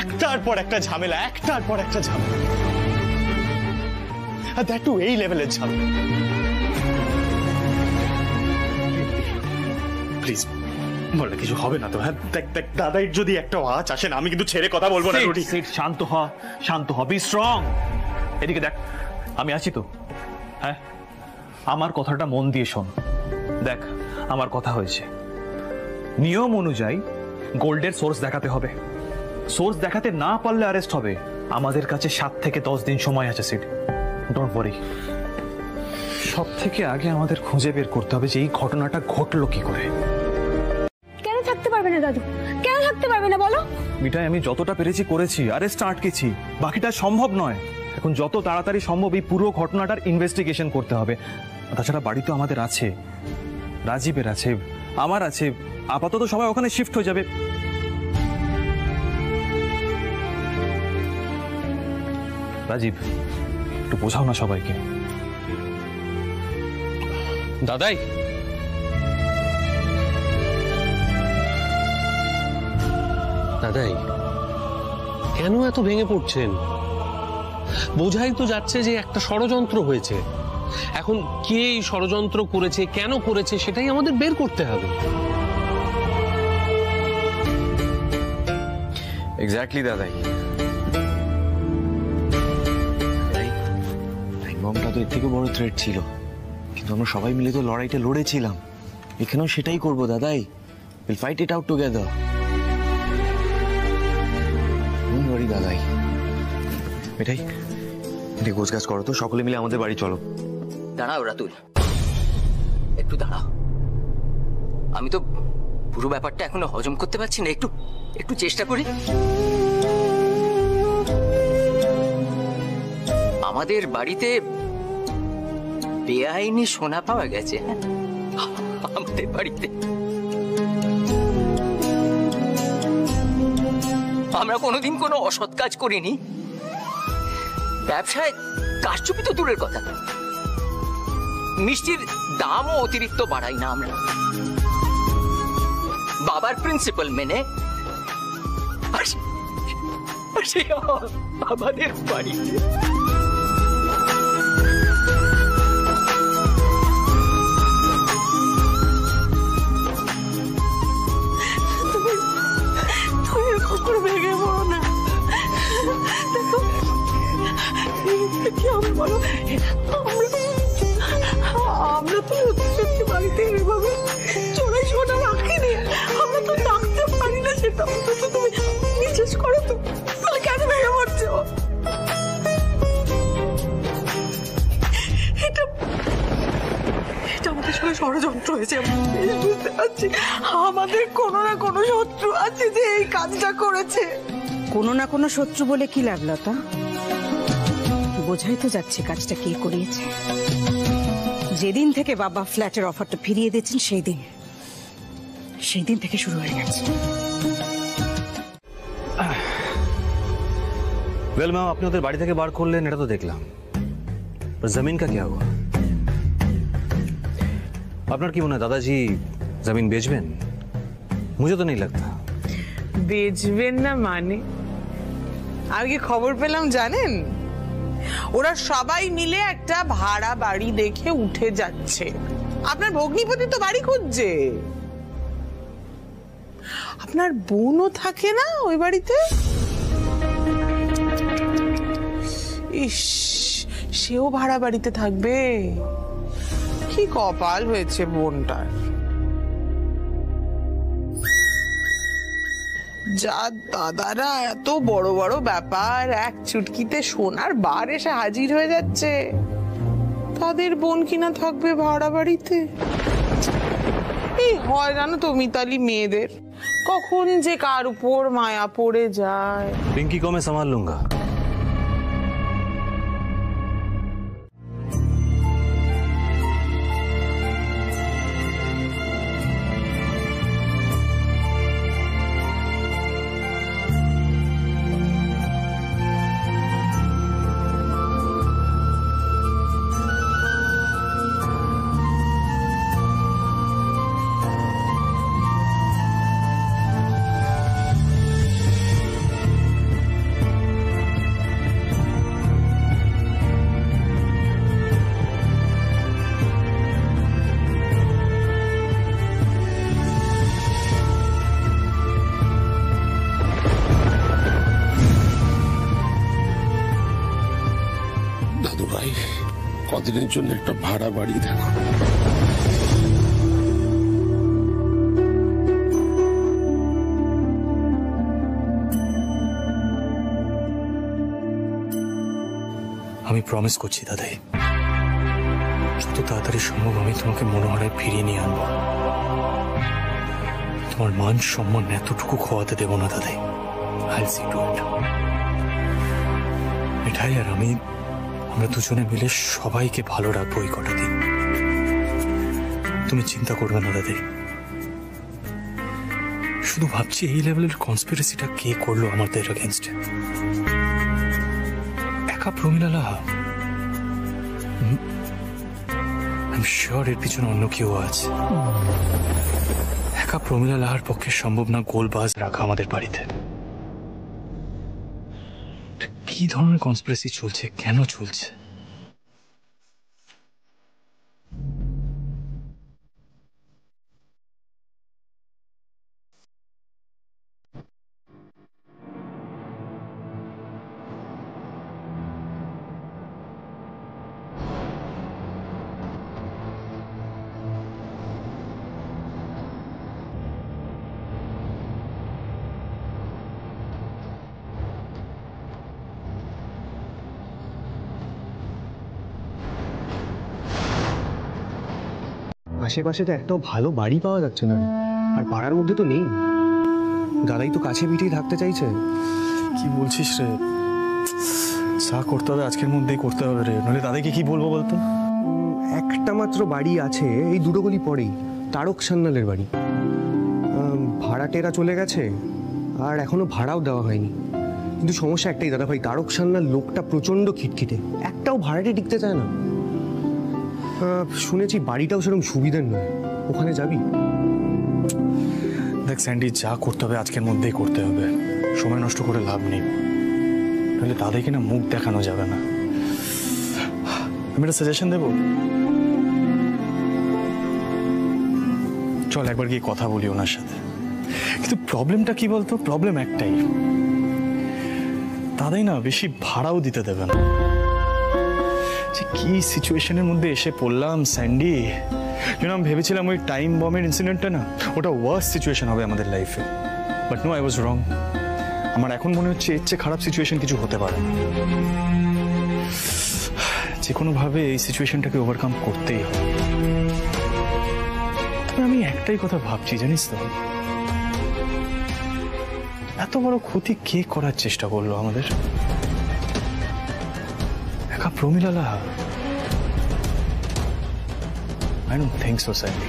একটার পর একটা ঝামেলা, একটার পর একটা ঝামেলা, আর দ্যাট টু এই লেভেলের ঝামেলা। প্লিজ বললে কিছু হবে না তো? হ্যাঁ, দেখ দাদাই যদি একটা আওয়াজ আসে না, আমি কিন্তু ছেড়ে কথা বলবো না। রুডি, শান্ত হ, বি স্ট্রং। এদিকে দেখ, আমি আছি তো, হ্যাঁ, আমার কথাটা মন দিয়ে শোন। দেখ, আমার কথা হয়েছে, নিয়ম অনুযায়ী গোল্ডের সোর্স দেখাতে হবে। সোর্স দেখাতে না পারলে অ্যারেস্ট হবে। আমাদের কাছে 7 থেকে 10 দিন সময় আছে সিড, ডোন্ট ওয়ারি। সব থেকে আগে আমাদের খুঁজে বের করতে হবে যে এই ঘটনাটা ঘটলো কি করে। কেন থাকতে পারবে না দাদু? কেন থাকতে পারবে না বলো? মিঠাই, আমি যতটা পেরেছি করেছি, আরেস্টটা আটকেছি, বাকিটা সম্ভব নয়। এখন যত তাড়াতাড়ি সম্ভব এই পুরো ঘটনাটার ইনভেস্টিগেশন করতে হবে। তাছাড়া বাড়ি তো আমাদের আছে, রাজীবের আছে, আমার আছে, আপাতত সবাই ওখানে শিফট হয়ে যাবে। রাজীব, একটু বোঝাও না সবাইকে। দাদাই, দাদাই কেন এত ভেঙে পড়ছেন? বোঝাই তো যাচ্ছে যে একটা ষড়যন্ত্র হয়েছে। এখন কে এই ষড়যন্ত্র করেছে, কেন করেছে, সেটাই আমাদের বের করতে হবে। এক্স্যাক্টলি দাদাই। বমটা তো এর থেকে বড় থ্রেট ছিল, কিন্তু আমরা সবাই মিলে তো লড়াইটা লড়েছিলাম। এখানেও সেটাই করবো দাদাই। Will fight it out together. দাদাই, এটাই এটাই গোছ গাছ করো তো, সকলে মিলে আমাদের বাড়ি চলো। দাঁড়াও রাতুল, একটু দাঁড়াও। আমি তো পুরো ব্যাপারটা এখনো হজম করতে পারছি না, একটু একটু চেষ্টা করি। আমাদের বাড়িতে বেআইনি সোনা পাওয়া গেছে আমাদের বাড়িতে। আমরা কোনোদিন কোনো অসৎ কাজ করিনি, ব্যবসায় কারচুপি তো দূরের কথা, মিষ্টির দামও অতিরিক্ত বাড়াই না আমরা। বাবার প্রিন্সিপাল মেনে আমাদের বাড়িতে ভেঙে পড়ো না। দেখো কি আমি বলো, আমরা তো সত্যি বাড়িতে এভাবে চোরাই সোনা রাখিনি, আমরা তো রাখতে পারি না। সেটা অন্তত তুমি বিশ্বাস করো তো, তাহলে কেন ভেঙে পড়ছো? এটা আমাদের সঙ্গে ষড়যন্ত্র হয়েছে, বুঝতে পারছি। আমাদের কোনো না কোনো শত্রু আছে যে এই কাজটা করেছে। কোনো না কোনো শত্রু বলে কি লাভ লতা? বোঝাই তো যাচ্ছে কাজটা কে করিয়েছে। যেদিন থেকে বাবা ফ্ল্যাটের অফারটা ফিরিয়ে দিয়েছেন সেই দিন থেকে শুরু হয়ে গেছে। ওয়েল ম্যাম, আপনি ওদের বাড়ি থেকে বার করলেন, এটা তো দেখলাম। জমিন কা क्या हुआ? আপনার কি মনে হয় দাদাজি জমিন বেচবেন? মুझे তো नहीं लगता। বেচবেন না মানে? আমি কি খবর পেলাম জানেন? ওরা সবাই মিলে একটা ভাড়া বাড়ি দেখে উঠে যাচ্ছে। আপনার ভগ্নিপতি তো বাড়ি খুঁজছে। আপনার বোনও থাকে না ওই বাড়িতে? ইস, সেও ভাড়া বাড়িতে থাকবে। কি কপাল হয়েছে বোনটার। যা দাদারা এত বড় বড় ব্যাপার এক চুটকিতে সোনার বার এসে হাজির হয়ে যাচ্ছে, তাদের বোন কিনা থাকবে ভাড়া বাড়িতে। এই হয় জানো তো মিতালি মেয়েদের, কখন যে কার উপর মায়া পড়ে যায়। पिंकी को मैं संभाल लूंगा। কদিনের জন্য একটা ভাড়া বাড়ি দেখো। আমি প্রমিস করছি দাদাই, যত তাড়াতাড়ি সম্ভব আমি তোমাকে মনোহরায় ফিরিয়ে নিয়ে আনবো। তোমার মান সম্মান এতটুকু খোয়াতে দেব না দাদাই। I'll see to it. মিঠাই আর আমরা দুজনে মিলে সবাইকে ভালো রাখবো এই কটা দিন। তুমি চিন্তা করবে না দাদাই। শুধু ভাবছি এই লেভেলের কনস্পিরেসিটা কে করলো আমাদের এগেইনস্টে। একা প্রমীলা লাহা? I'm sure এর পিছনে অন্য কেউ আছে। একা প্রমীলা লাহার পক্ষে সম্ভব না গোলবাজ রাখা আমাদের বাড়িতে। কি ধরনের কনস্পিরেসি চলছে, কেন চলছে? আশেপাশে তো একটাও ভালো বাড়ি পাওয়া যাচ্ছে না, আর পাড়ার মধ্যে তো নেই। দাদাই তো কাছে পিঠেই থাকতে চাইছে। কি বলছিস রে? যা করতে হবে আজকের মধ্যেই করতে হবে রে, নাহলে দাদাকে কি বলবো বলতো? একটা মাত্র বাড়ি আছে এই দুটো গলি পরেই, তারক সান্যালের বাড়ি। ভাড়াটেরা চলে গেছে আর এখনো ভাড়াও দেওয়া হয়নি। কিন্তু সমস্যা একটাই দাদা ভাই, তারক সান্যাল লোকটা প্রচন্ড খিটখিটে, একটাও ভাড়াটে টিকতে চায় না। শুনেছি বাড়িটাও সেরকম সুবিধার নয়। ওখানে যাবি? দেখ স্যান্ডি, যা করতে হবে আজকের মধ্যেই করতে হবে, সময় নষ্ট করে লাভ নেই, নাহলে দাদাকে না মুখ দেখানো যাবে না। আমি একটা সাজেশন দেবো, চল একবার গিয়ে কথা বলি ওনার সাথে। কিন্তু প্রবলেমটা কি বলতো? প্রবলেম একটাই, দাদাই না বেশি ভাড়াও দিতে দেবে না। কি সিচুয়েশনের মধ্যে এসে পড়লাম স্যান্ডি। আমি ভেবেছিলাম ওই টাইম বমের ইনসিডেন্টটা না, ওটা ওয়ার্স্ট সিচুয়েশন হবে আমাদের লাইফে, বাট নো, আই ওয়াজ রং। আমার এখন মনে হচ্ছে এর চেয়ে খারাপ সিচুয়েশন কিছু হতে পারে না। যে কোনোভাবে এই সিচুয়েশনটাকে ওভারকাম করতেই হবে। তবে আমি একটাই কথা ভাবছি, জানিস তো, এত বড় ক্ষতি কে করার চেষ্টা করলো আমাদের? একা Pramila Laha? I don't think so, Sandy.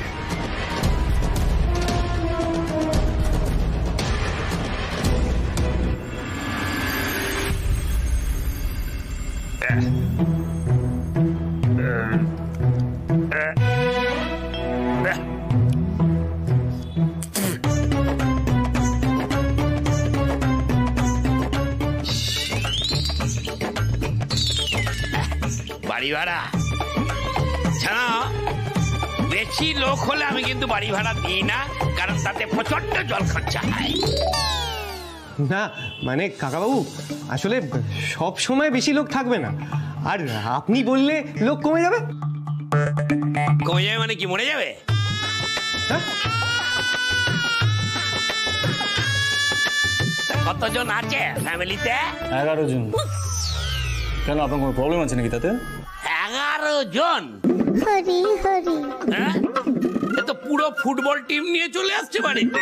বাড়ি ভাড়া ছাড়া বেশি লোক হলে আমি কিন্তু বাড়ি ভাড়া দিই না, কারণ তাতে প্রচন্ড জল খরচা হয়। না মানে কাকাবাবু, আসলে সব সময় বেশি লোক থাকবে না, আর আপনি বললে লোক কমে যাবে। কমে যাবে মানে কি, মরে যাবে? কতজন আছে ফ্যামিলিতে? 11 জন। কেন, আপনার কোনো প্রবলেম আছে নাকি তাতে? 11 জন? হরি হরি, হ্যাঁ, এ তো পুরো ফুটবল টিম নিয়ে চলে আসছে বাড়িতে।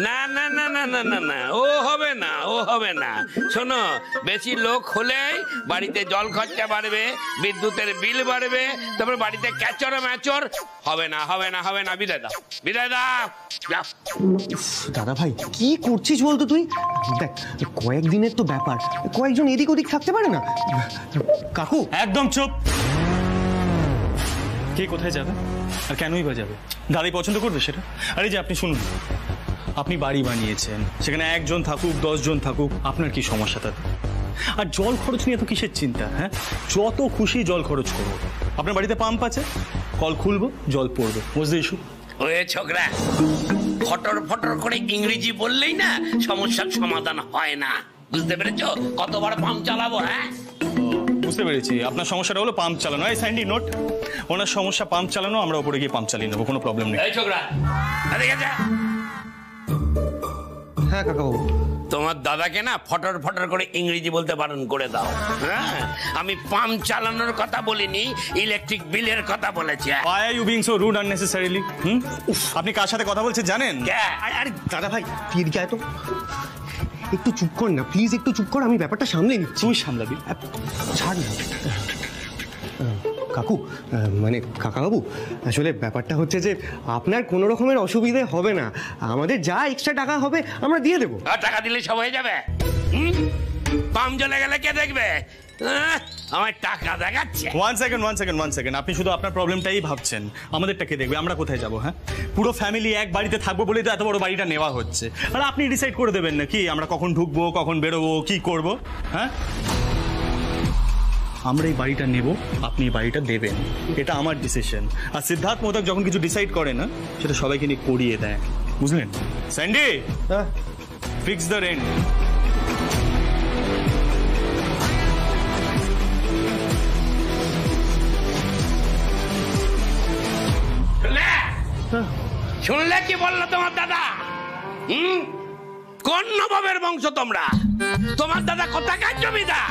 না না না না না না না, ও হবে না, ও হবে না। শোনো, বেশি লোক হলেই বাড়িতে জল খরচা বাড়বে, বিদ্যুতের বিল বাড়বে, তারপর বাড়িতে ক্যাচর ম্যাচর হবে না, হবে না, হবে না। বিদায় দাও, বিদায় দাও। দাদা ভাই কি করছিস বলতো তুই? দেখ কয়েকদিনের তো ব্যাপার, কয়েকজন এদিক ওদিক থাকতে পারে না। কাকু একদম চুপ। কে কোথায় যাবে আর কেনই বা যাবে? দাদাই পছন্দ করবে সেটা? আরে যে আপনি শুনুন, আপনি বাড়ি বানিয়েছেন, সেখানে 1 জন থাকুক 10 জন থাকুক, আপনার কি সমস্যা তাতে? আর জল খরচ নিয়ে তো কিসের চিন্তা? হ্যাঁ, যত খুশি জল খরচ করবো। আপনার বাড়িতে পাম্প আছে, কল খুলবো, জল পড়বে, বুঝতে ইস্যু? ওই ছোকরা ফটর ফটর করে ইংরেজি বললেই না সমস্যার সমাধান হয় না, বুঝতে পেরেছো? কতবার পাম্প চালাবো? হ্যাঁ, বুঝতে পেরেছি আপনার সমস্যাটা হলো পাম্প চালানো। এই স্যান্ডি নোট, ওনার সমস্যা পাম্প চালানো, আমরা উপরে গিয়ে পাম্প চালিয়ে নেবো, কোনো প্রবলেম নেই। এই ছোকরা, এদিকে যা। হ্যাঁ কাকাবাবু। তোমার দাদাকে না ফটর ফটর করে ইংরেজি বলতে বারণ করে দাও। হ্যাঁ, আমি পাম্প চালানোর কথা বলিনি, ইলেকট্রিক বিলের কথা বলেছি। Why are you being so rude unnecessarily? আপনি কার সাথে কথা বলছেন জানেন? আরে দাদা ভাই তুই এদিকে আয় তো, একটু চুপ কর না প্লিজ, একটু চুপ কর, আমি ব্যাপারটা সামলে নিচ্ছি। তুই সামলাবি? ছাড় না কাকু, মানে কাকাবাবু, আসলে ব্যাপারটা হচ্ছে যে আপনার কোনো রকমের অসুবিধে হবে না, আমাদের যা এক্সট্রা টাকা হবে আমরা দিয়ে দেবো। টাকা দিলে সব হয়ে যাবে? পাম্প জ্বলে গেলে কে দেখবে? আমার টাকা দেখাচ্ছে। ওয়ান সেকেন্ড, আপনি শুধু আপনার প্রবলেমটাই ভাবছেন, আমাদেরটা কে দেখবে? আমরা কোথায় যাবো? হ্যাঁ, পুরো ফ্যামিলি এক বাড়িতে থাকবো বলেই তো এত বড় বাড়িটা নেওয়া হচ্ছে, আর আপনি ডিসাইড করে দেবেন না কি আমরা কখন ঢুকবো, কখন বেরোবো, কি করব? হ্যাঁ, আমরা এই বাড়িটা নেব, আপনি এই বাড়িটা দেবেন, এটা আমার ডিসিশন। আর সিদ্ধার্থ মোদক যখন কিছু ডিসাইড করে না, সেটা সবাইকে নিয়ে করিয়ে দেয়, বুঝলেন? Sandy, fix the rent. শুনলে কি বললো তোমার দাদা? কোন নবাবের বংশ তোমরা? তোমার দাদা কোথাকার জমিদার?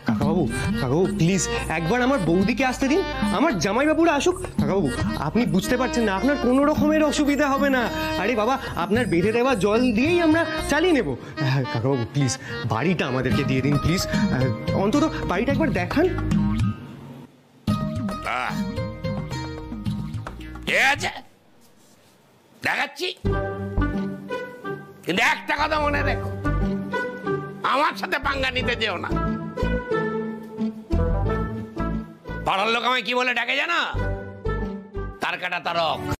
কাকাবাবু প্লিজ একবার আমার বৌদিকে আসতে দিন, আমার জামাইবাবুরা আসুক। কাকাবাবু আপনি বুঝতে পারছেন না, আপনার কোনো রকমের অসুবিধা হবে না। আরে বাবা, আপনার বেঁধে দেওয়া জল দিয়েই আমরা চালিয়ে নেব। কাকাবাবু প্লিজ বাড়িটা আমাদেরকে দিয়ে দিন প্লিজ, অন্তত বাড়িটা একবার দেখান। ঠিক আছে, দেখাচ্ছি, কিন্তু একটা কথা মনে রেখো, আমার সাথে পাঙ্গা নিতে যেও না। পাড়ার লোক আমায় কি বলে ডাকে জানো? তার কাটা তারক।